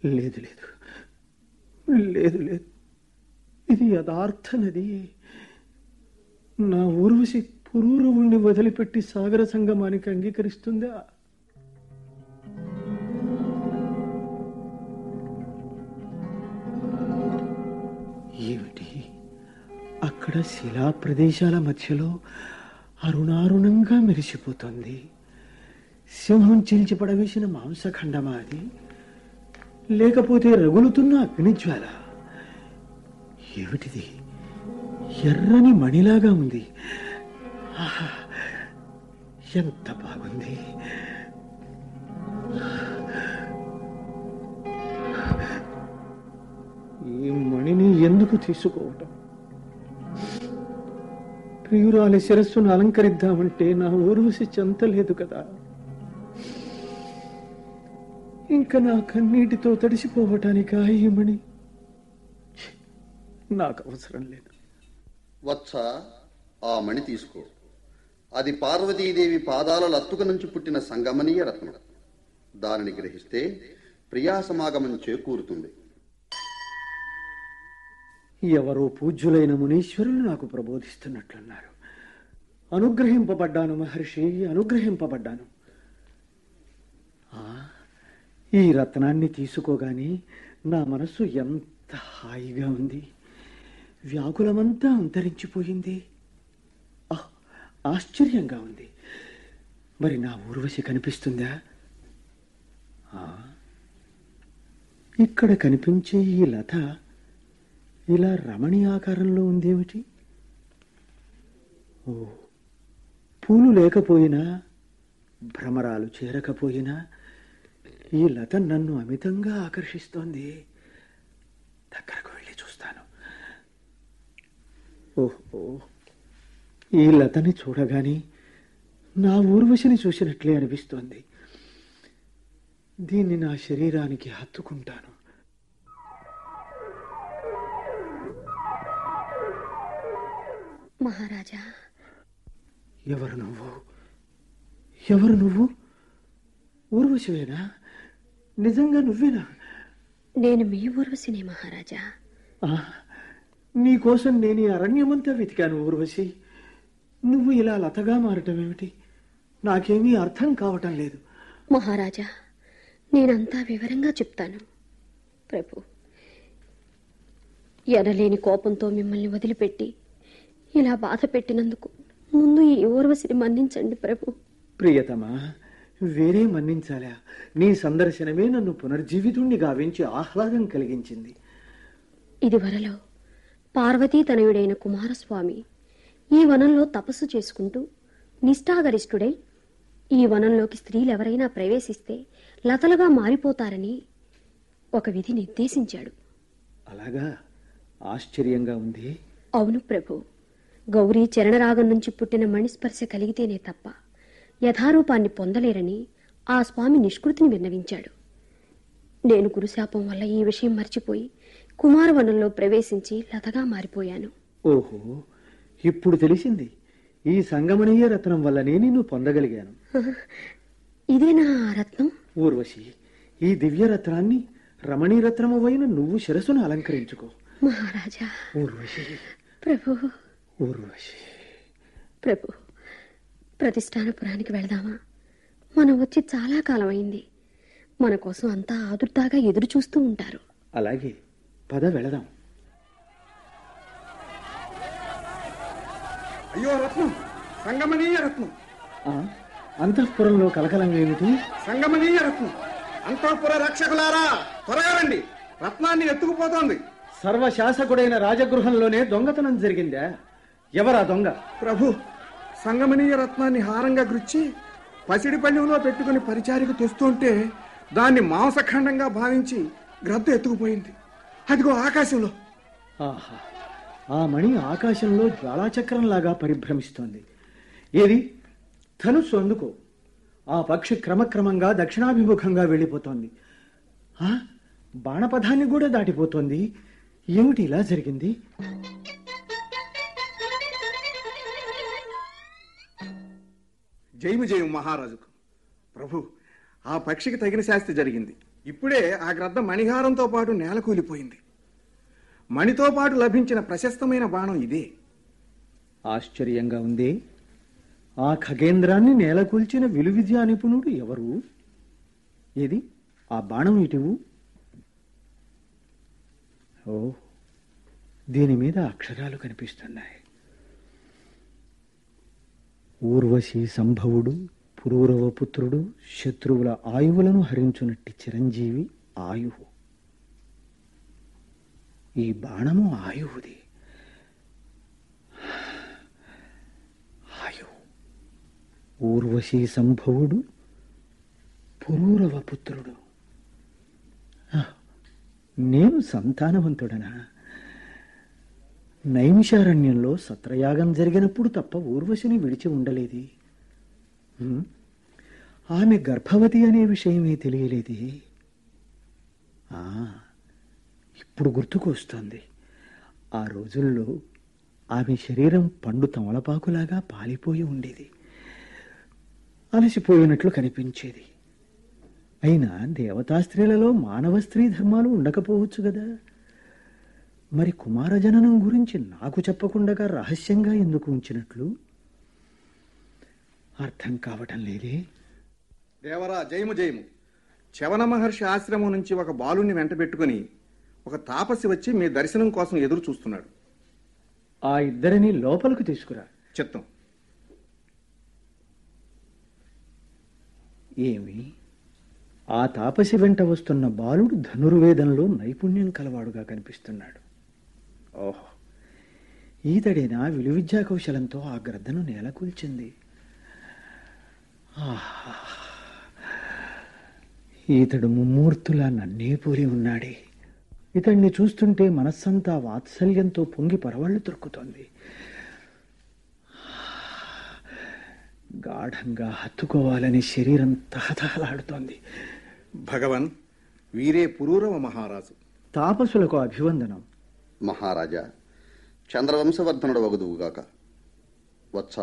లేదు లేదు లేదు లేదు, ఇది యథార్థ నది. నా ఊర్వశి పురూరవుణ్ణి వదిలిపెట్టి సాగర సంగమానికి అంగీకరిస్తుందా? ఏమిటి, అక్కడ శిలా ప్రదేశాల మధ్యలో అరుణారుణంగా మెరిసిపోతుంది. సింహం చీల్చి పడవేసిన మాంసఖండమా అది? లేకపోతే రగులుతున్న అగ్నిజ్వాల? ఏమిటిది? ఎర్రని మణిలాగా ఉంది. ఆహా, ఎంత బాగుంది! ఈ మణిని ఎందుకు తీసుకోవటం? ప్రియురాలి శిరస్సును అలంకరిద్దామంటే నా ఊర్వశి చెంతలేదు కదా. ఇంకా నా కన్నీటితో తడిసిపోవటానికా ఈ మణి? నాకు అవసరం లేదు. వత్స, ఆ మణి తీసుకో. అది పార్వతీదేవి పాదాల లత్తుక నుంచి పుట్టిన సంగమనీయ రత్నం. దానిని గ్రహిస్తే ప్రియా సమాగమం చేకూరుతుంది. ఎవరో పూజ్యులైన మునీశ్వరులు నాకు ప్రబోధిస్తున్నట్లున్నారు. అనుగ్రహింపబడ్డాను మహర్షి, అనుగ్రహింపబడ్డాను. ఈ రత్నాన్ని తీసుకోగానే నా మనస్సు ఎంత హాయిగా ఉంది. వ్యాకులమంతా అంతరించిపోయింది. ఆశ్చర్యంగా ఉంది. మరి నా ఊర్వశి కనిపిస్తుందా? ఇక్కడ కనిపించే ఈ లత ఇలా రమణి ఆకారంలో ఉందేమిటి? ఓ, పూలు లేకపోయినా, భ్రమరాలు చేరకపోయినా ఈ లత నన్ను అమితంగా ఆకర్షిస్తోంది. దగ్గరకు వెళ్ళి చూస్తాను. ఓహో, ఈ లతని చూడగానే నా ఊర్వశిని చూసినట్లే అనిపిస్తోంది. దీన్ని నా శరీరానికి హత్తుకుంటాను. మహారాజా, ఎవరు నువ్వు? ఊర్వశివేనా? నిజంగా నువ్వేనా? నేను మీ ఊర్వశినే మహారాజా. నీకోసం నేను ఈ అరణ్యమంతా వెతికాను ఊర్వశి. నువ్వు ఇలా లతగా మారటం ఏమిటి? నాకేమీ అర్థం కావటం లేదు. మహారాజా, నేనంతా వివరంగా చెప్తాను. ప్రభు, ఎనలేని కోపంతో మిమ్మల్ని వదిలిపెట్టి ఇలా బాధ పెట్టినందుకు ముందు ఈ ఊర్వశిని మన్నించండి ప్రభు. ప్రియతమా, వేరే మన్నించాలా? నీ సందర్శనమే నన్ను పునర్జీవితుణ్ణి గావించి ఆహ్లాదం కలిగించింది. ఇదివరలో పార్వతీ తనయుడైన కుమారస్వామి ఈ వనంలో తపస్సు చేసుకుంటూ నిష్ఠాగరిష్ఠుడై ఈ వనంలోకి స్త్రీలెవరైనా ప్రవేశిస్తే లతలుగా మారిపోతారని ఒక విధి నిర్దేశించాడు. అలాగా? ఆశ్చర్యంగా ఉంది. అవును ప్రభు. గౌరీ చరణరాగం నుంచి పుట్టిన మణిస్పర్శ కలిగితేనే తప్ప యథారూపాన్ని పొందలేరని ఆ స్వామి నిష్కృతిని విన్నవించాడు. నేను గురుశాపం వల్ల ఈ విషయం మర్చిపోయి కుమారవనంలో ప్రవేశించి లతగా మారిపోయాను. ఓహో, ఇప్పుడు తెలిసింది. ఈ సంగమనీయ రత్నం వల్లనే నిన్ను పొందగలిగాను. ఇదేనా రత్నం? ఊర్వశి, ఈ దివ్య రత్నాన్ని రమణీరత్నమువైన నువ్వు శిరసును అలంకరించుకో. మహారాజా. ఊర్వశి. ప్రభు. ఊర్వశి. ప్రభు, ప్రతిష్టానపురానికి వెళదామా? మనం వచ్చి చాలా కాలం అయింది. మన కోసం అంతా ఆదుర్దాగా ఎదురు చూస్తూ ఉంటారు. అలాగే, పద వెళదాం. అయ్యో రత్నం, సంగమనీయ రత్నం. అంతఃపురంలో కలకలం ఏమిటి? సంగమనీయ రత్నం. అంతఃపుర రక్షకులారా, త్వరగా రండి, రత్నాన్ని ఎత్తుకుపోతోంది. సర్వశాసకుడైన రాజగృహంలోనే దొంగతనం జరిగిందా? ఎవరా దొంగ? ప్రభు, సంగమనీయ రత్నాన్ని హారంగా గుచ్చి పసిడి పళ్ళెంలో పెట్టుకుని పరిచారికి తెస్తుంటే దాన్ని మాంసఖండంగా భావించి గ్రద్ద ఎత్తుకుపోయింది. అదిగో ఆకాశంలో. ఆహా, ఆ మణి ఆకాశంలో జ్వాలాచక్రంలాగా పరిభ్రమిస్తోంది. ఏది? ధనుస్సు అందుకో. ఆ పక్షి క్రమక్రమంగా దక్షిణాభిముఖంగా వెళ్ళిపోతోంది. బాణపథాన్ని కూడా దాటిపోతోంది. ఏమిటి ఇలా జరిగింది? జయము జయము మహారాజుకు. ప్రభు, ఆ పక్షికి తగిన శాస్తి జరిగింది. ఇప్పుడే ఆ గ్రద్ద మణిహారంతో పాటు నేల కూలిపోయింది. మణితో పాటు లభించిన ప్రశస్తమైన బాణం ఇదే. ఆశ్చర్యంగా ఉంది. ఆ ఖగేంద్రాన్ని నేలకూల్చిన విలువిద్యా నిపుణుడు ఎవరు? ఏది ఆ బాణం? ఇటువు. ఓ, దీని మీద అక్షరాలు కనిపిస్తున్నాయి. ఊర్వశి సంభవుడు పురూరవ పుత్రుడు శత్రువుల ఆయువులను హరించునట్టి చిరంజీవి ఆయువు. ఈ బాణము ఆయువుది. ఆయువు. ఊర్వశి సంభవుడు పురూరవ పుత్రుడు. నేను సంతానవంతుడనా? నైమిషారణ్యంలో సత్రయాగం జరిగినప్పుడు తప్ప ఊర్వశిని విడిచి ఉండలేది. ఆమె గర్భవతి అనే విషయమే తెలియలేది. ఇప్పుడు గుర్తుకొస్తోంది. ఆ రోజుల్లో ఆమె శరీరం పండు తమలపాకులాగా పాలిపోయి ఉండేది. అలసిపోయినట్లు కనిపించేది. అయినా దేవతా స్త్రీలలో మానవ స్త్రీ ధర్మాలు ఉండకపోవచ్చు కదా. మరి కుమారజననం గురించి నాకు చెప్పకుండా రహస్యంగా ఎందుకు ఉంచినట్లు అర్థం కావటం లేదే. దేవరా, జయము జయము. చవన మహర్షి ఆశ్రమం నుంచి ఒక బాలుని వెంట పెట్టుకుని ఒక తాపసి వచ్చి మీ దర్శనం కోసం ఎదురు చూస్తున్నాడు. ఆ ఇద్దరిని లోపలికి తీసుకురా. చిత్తం. ఏమి? ఆ తాపసి వెంట వస్తున్న బాలుడు ధనుర్వేదంలో నైపుణ్యం కలవాడుగా కనిపిస్తున్నాడు. ఓహో, ఈతడేనా విలువిద్యా కౌశలంతో ఆ గ్రద్దను నేలకూల్చింది? ఈతడు ముమ్మూర్తులా నన్నే పోలి ఉన్నాడే. ఇతడిని చూస్తుంటే మనస్సంతా వాత్సల్యంతో పొంగి పరవళ్లు తొక్కుతోంది. గాఢంగా హత్తుకోవాలని శరీరం తహతహలాడుతోంది. భగవన్, వీరే పురూరవ మహారాజు. తాపసులకు అభివందనం. మహారాజా, చంద్రవంశవర్ధనుడు వగుదువుగాక. వత్స,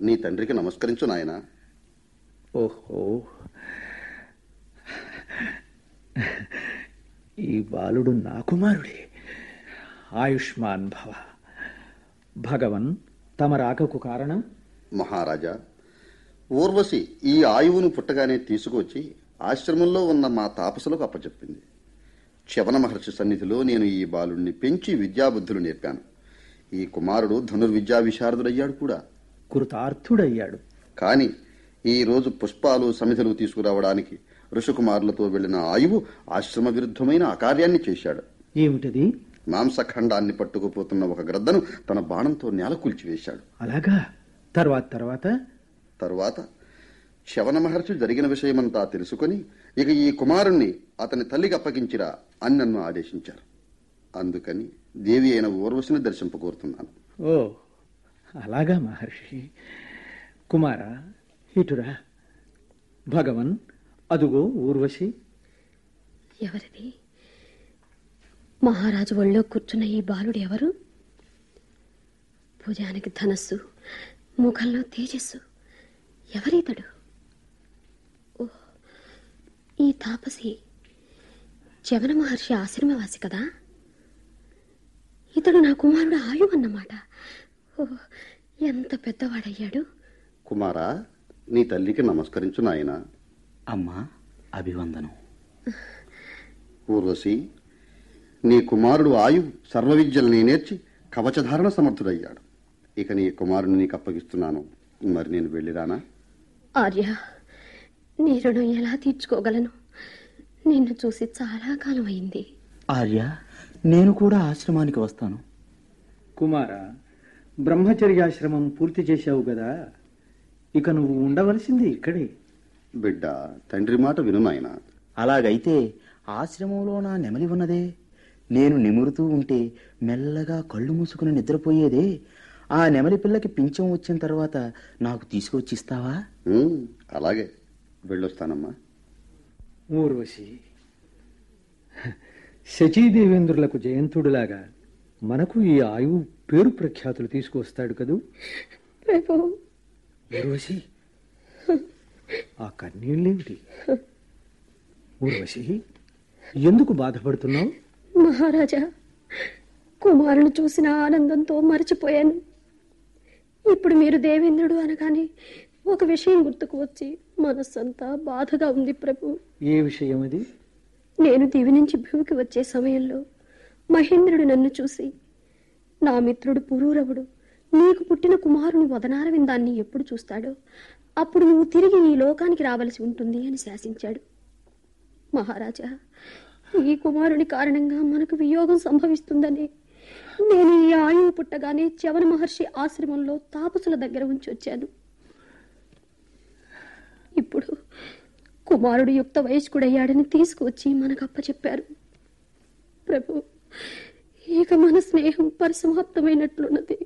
నీ తండ్రికి నమస్కరించు నాయనా. ఓహో, ఈ బాలుడు నా కుమారుడే. ఆయుష్మాన్ భవ. భగవన్, తమ రాకకు కారణం? మహారాజా, ఊర్వశి ఈ ఆయువును పుట్టగానే తీసుకువచ్చి ఆశ్రమంలో ఉన్న మా తాపసులకు అప్పచెప్పింది. చ్యవన మహర్షి సన్నిధిలో నేను ఈ బాలుణ్ణి పెంచి విద్యాబుద్ధులు నేర్పాను. ఈ కుమారుడు ధనుర్విద్యా విశారదుడయ్యాడు కూడా. కృతార్థుడయ్యాడు. కాని ఈ రోజు పుష్పాలు సమిధలు తీసుకురావడానికి ఋషికుమారులతో వెళ్లిన ఆయువు ఆశ్రమ విరుద్ధమైన అకార్యాన్ని చేశాడు. ఏమిటది? మాంసఖండాన్ని పట్టుకుపోతున్న ఒక గ్రద్దను తన బాణంతో నేల కూల్చివేశాడు. అలాగా? తరువాత చ్యవన మహర్షి జరిగిన విషయమంతా తెలుసుకుని ఇక ఈ కుమారుణ్ణి అతని తల్లికి అప్పగించిరా అని నన్ను ఆదేశించారు. అందుకని దేవి అయిన ఊర్వశిని దర్శింపకోరుతున్నాను. ఓ అలాగా మహర్షి. కుమారా, ఇటురా. భగవన్, అదుగో ఊర్వశి. ఎవరిది? మహారాజు ఒళ్ళో కూర్చున్న ఈ బాలుడు ఎవరు? భుజానికి ధనస్సు, ముఖంలో తేజస్సు. ఎవరితడు? ఓ, ఈ తాపసి చ్యవన మహర్షి ఆశ్రమవాసి కదా. ఇతడు నా కుమారుడు ఆయు అన్నమాట. ఓ, ఎంత పెద్దవాడయ్యాడు. కుమారా, నీ తల్లికి నమస్కరించు నాయనా. అమ్మా, అభివందనం. ఊర్వశి, నీ కుమారుడు ఆయు సర్వ విద్యల్ని నేర్చి కవచధారణ సమర్థుడయ్యాడు. ఇక నీ కుమారుని నీకు అప్పగిస్తున్నాను. మరి నేను వెళ్ళిరానా? ఆర్య, నీ రుణం ఎలా తీర్చుకోగలను? నిన్ను చూసి చాలా కాలం అయింది. ఆర్య, నేను కూడా ఆశ్రమానికి వస్తాను. కుమారా, బ్రహ్మచర్యాశ్రమం పూర్తి చేశావు కదా, ఇక నువ్వు ఉండవలసింది ఇక్కడే. బిడ్డ, తండ్రి మాట విను నాయనా. అలాగైతే ఆశ్రమంలో నా నెమలి ఉన్నదే. నేను నిమురుతూ ఉంటే మెల్లగా కళ్ళు మూసుకుని నిద్రపోయేదే. ఆ నెమలి పిల్లకి పింఛం వచ్చిన తర్వాత నాకు తీసుకొచ్చిస్తావా? అలాగే, వెళ్ళొస్తానమ్మా. ఊర్వశి, శచీదేవేంద్రులకు జయంతుడిలాగా మనకు ఈ ఆయువు పేరు ప్రఖ్యాతులు తీసుకొస్తాడు కదూ. ఊర్వశి, ఆ కన్నీళ్ళేమిటి? ఊర్వశి, ఎందుకు బాధపడుతున్నావు? మహారాజా, కుమారుని చూసిన ఆనందంతో మరచిపోయాను. ఇప్పుడు మీరు దేవేంద్రుడు అనగానే ఒక విషయం గుర్తుకు వచ్చి మనస్సంతా బాధగా ఉంది ప్రభు. ఏ విషయం అది? నేను దివి నుంచి భూమికి వచ్చే సమయంలో మహేంద్రుడు నన్ను చూసి, నా మిత్రుడు పురూరవుడు నీకు పుట్టిన కుమారుని వదనారవిందాన్ని ఎప్పుడు చూస్తాడో అప్పుడు నువ్వు తిరిగి ఈ లోకానికి రావలసి ఉంటుంది అని శాసించాడు. మహారాజా, ఈ కుమారుని కారణంగా మనకు వియోగం సంభవిస్తుందని నేను ఈ ఆయువు పుట్టగానే చ్యవన మహర్షి ఆశ్రమంలో తాపసుల దగ్గర ఉంచి వచ్చాను. ఇప్పుడు కుమారుడు యుక్త వయస్కుడయ్యాడని తీసుకువచ్చి మనకు అప్పచెప్పారు. ప్రభు, ఇక మన స్నేహం పరిసమాప్తమైనట్లున్నది.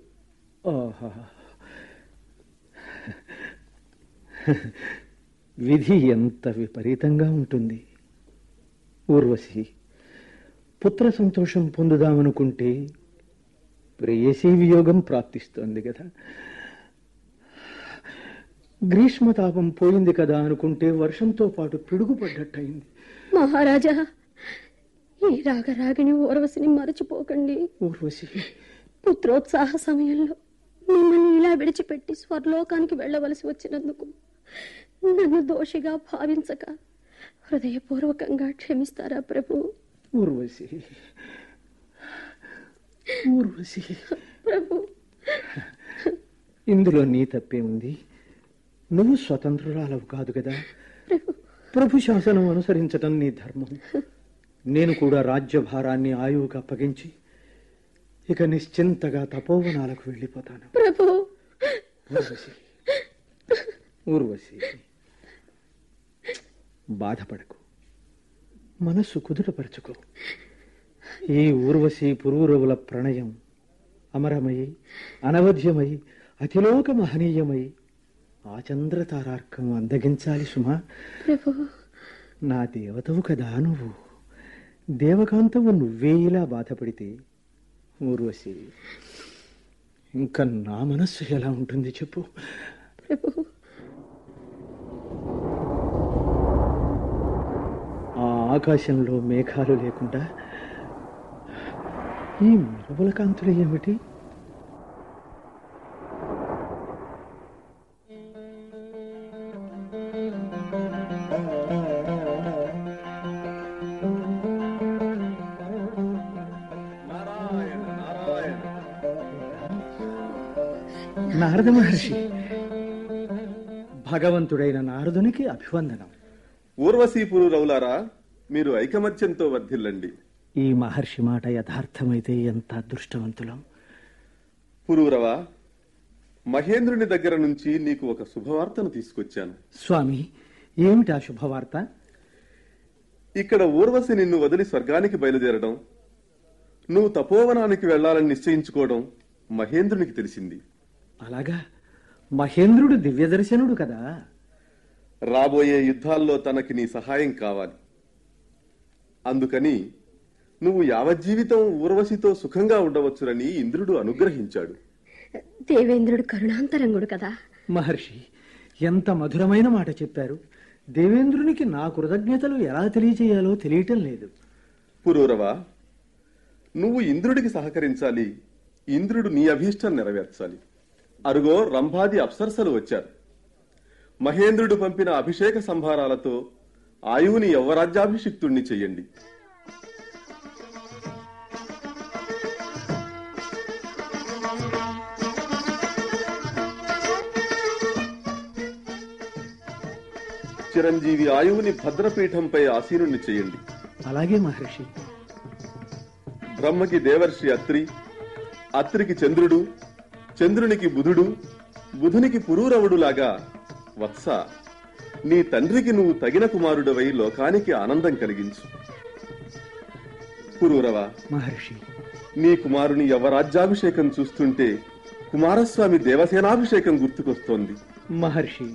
విధి ఎంత విపరీతంగా ఉంటుంది. ఊర్వశి, పుత్ర సంతోషం పొందుదామనుకుంటే ప్రేయసీ వియోగం ప్రాప్తిస్తోంది కదా. గ్రీష్మతాపం పోయింది కదా అనుకుంటే వర్షంతో పాటు పిడుగుపడ్డట్టయింది. మహారాజా, ఈ రాగరాగిని ఊర్వశిని మరచిపోకండి. ఊర్వశి, పుత్రోత్సాహ సమయంలో మిమ్మల్ని ఇలా విడిచిపెట్టి స్వర్లోకానికి వెళ్ళవలసి వచ్చినందుకు నన్ను దోషిగా భావించక హృదయపూర్వకంగా క్షమిస్తారా ప్రభు? ఊర్వశి, ఊర్వశి ప్రభు, ఇందులో నీ తప్పే ఉంది. నువ్వు స్వతంత్రురాలవు కాదు కదా. ప్రభు శాసనం అనుసరించటం నీ ధర్మం. నేను కూడా రాజ్యభారాన్ని ఆయువుకు అప్పగించి ఇక నిశ్చింతగా తపోవనాలకు వెళ్ళిపోతాను. ప్రభు, ఊర్వశి, ఊర్వశి, బాధపడకు, మనస్సు కుదుటపరచుకో. ఈ ఊర్వశి పురూరవుల ప్రణయం అమరమై, అనవధ్యమై, అతిలోక మహనీయమై ఆచంద్రతారార్కం అందగించాలి సుమా. నా దేవతవు కదా నువ్వు. దేవకాంతవు నువ్వే ఇలా బాధపడితే ఊర్వశి, ఇంకా నా మనస్సు ఎలా ఉంటుంది చెప్పు. ఆ ఆకాశంలో మేఘాలు లేకుండా ఈ మెరుపుల కాంతులు ఏమిటి? నారద మహర్షి. భగవంతుడైన నారదునికి అభివందనం. ఊర్వశీ పురూరవులారా, మీరు ఐకమత్యంతో వర్ధిల్లండి. ఈ మహర్షి మాట యథార్థమైతే ఎంత అదృష్టవంతులం. పురూరవ, మహేంద్రుని దగ్గర నుంచి నీకు ఒక శుభవార్తను తీసుకొచ్చాను. స్వామి, ఏమిటా శుభవార్త? ఇక్కడ ఊర్వశి నిన్ను వదిలి స్వర్గానికి బయలుదేరడం, నువ్వు తపోవనానికి వెళ్లాలని నిశ్చయించుకోవడం మహేంద్రునికి తెలిసింది. అలాగా? మహేంద్రుడు దివ్యదర్శనుడు కదా. రాబోయే యుద్ధాల్లో తనకి నీ సహాయం కావాలి. అందుకని నువ్వు యావజ్జీవితం ఊర్వశితో సుఖంగా ఉండవచ్చునని ఇంద్రుడు అనుగ్రహించాడు. దేవేంద్రుడు కరుణాంతరంగుడు కదా. మహర్షి, ఎంత మధురమైన మాట చెప్పారు. దేవేంద్రునికి నా కృతజ్ఞతలు ఎలా తెలియచేయాలో తెలియటం లేదు. పురూరవ, నువ్వు ఇంద్రుడికి సహకరించాలి. ఇంద్రుడు నీ అభీష్టం నెరవేర్చాలి. అరుగో రంభాది అప్సరసలు వచ్చారు. మహేంద్రుడు పంపిన అభిషేక సంభారాలతో ఆయువుని యవ్వరాజ్యాభిషిక్తుణ్ణి చెయ్యండి. చిరంజీవి ఆయువుని భద్రపీఠంపై ఆసీనుణ్ణి చేయండి. అలాగే మహర్షి. బ్రహ్మకి దేవర్షి అత్రి, అత్రికి చంద్రుడు, చంద్రునికి బుధుడు, బుధునికి పురూరవుడులాగా వత్స, నీ తండ్రికి నువ్వు తగిన కుమారుడవై లోకానికి ఆనందం కలిగించు. పురూరవ మహర్షి, నీ కుమారుని యవ్వరాజ్యాభిషేకం చూస్తుంటే కుమారస్వామి దేవసేనాభిషేకం గుర్తుకొస్తోంది. మహర్షి,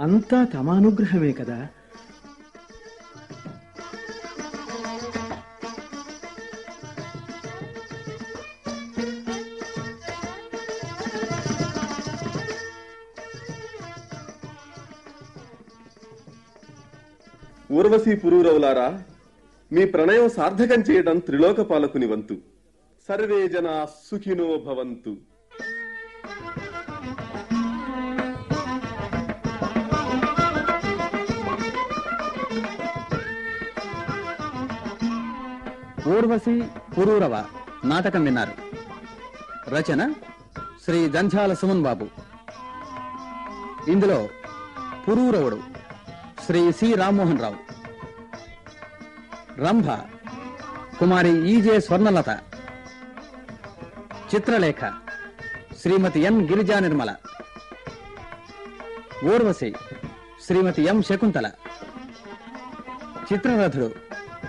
అంతా తమ అనుగ్రహమే కదా. ఊర్వశీ పురూరవులారా, మీ ప్రణయం సార్థకం చేయడం త్రిలోక పాలకుని వంతు. సర్వే జనా సుఖినో భవంతు. ఊర్వశి పురూరవ నాటకం విన్నారు. రచన శ్రీ జంఝాల సుమన్ బాబు. ఇందులో పురూరవుడు శ్రీ సి రామ్మోహన్ రావు, రంభ కుమారి ఈజే స్వర్ణలత, చిత్రలేఖ శ్రీమతి ఎన్ గిరిజా నిర్మల, ఊర్వశి శ్రీమతి ఎం శకుంతల, చిత్రరథుడు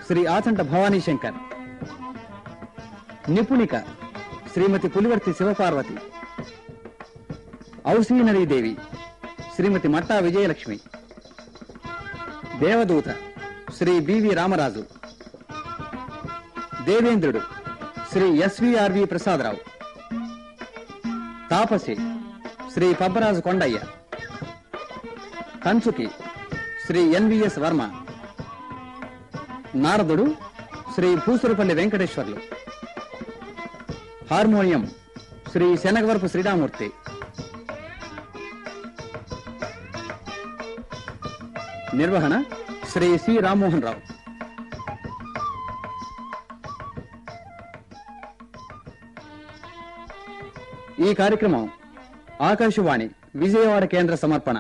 శ్రీ ఆచంట భవానీ శంకర్, నిపుణిక శ్రీమతి పులివర్తి శివపార్వతి, ఔసీనరీదేవి శ్రీమతి మట్టా విజయలక్ష్మి, దేవదూత శ్రీ బివి రామరాజు, దేవేంద్రుడు శ్రీ ఎస్విఆర్వి ప్రసాదరావు, తాపసి శ్రీ పబ్బరాజు కొండయ్య, కంచుకి శ్రీ ఎన్విఎస్ వర్మ, నారదుడు శ్రీ భూసురపల్లి వెంకటేశ్వర్లు, హార్మోనియం శ్రీ శనగవరపు శ్రీరామూర్తి, నిర్వహణ శ్రీ సి రామ్మోహన్ రావు. ఈ కార్యక్రమం ఆకాశవాణి విజయవాడ కేంద్ర సమర్పణ.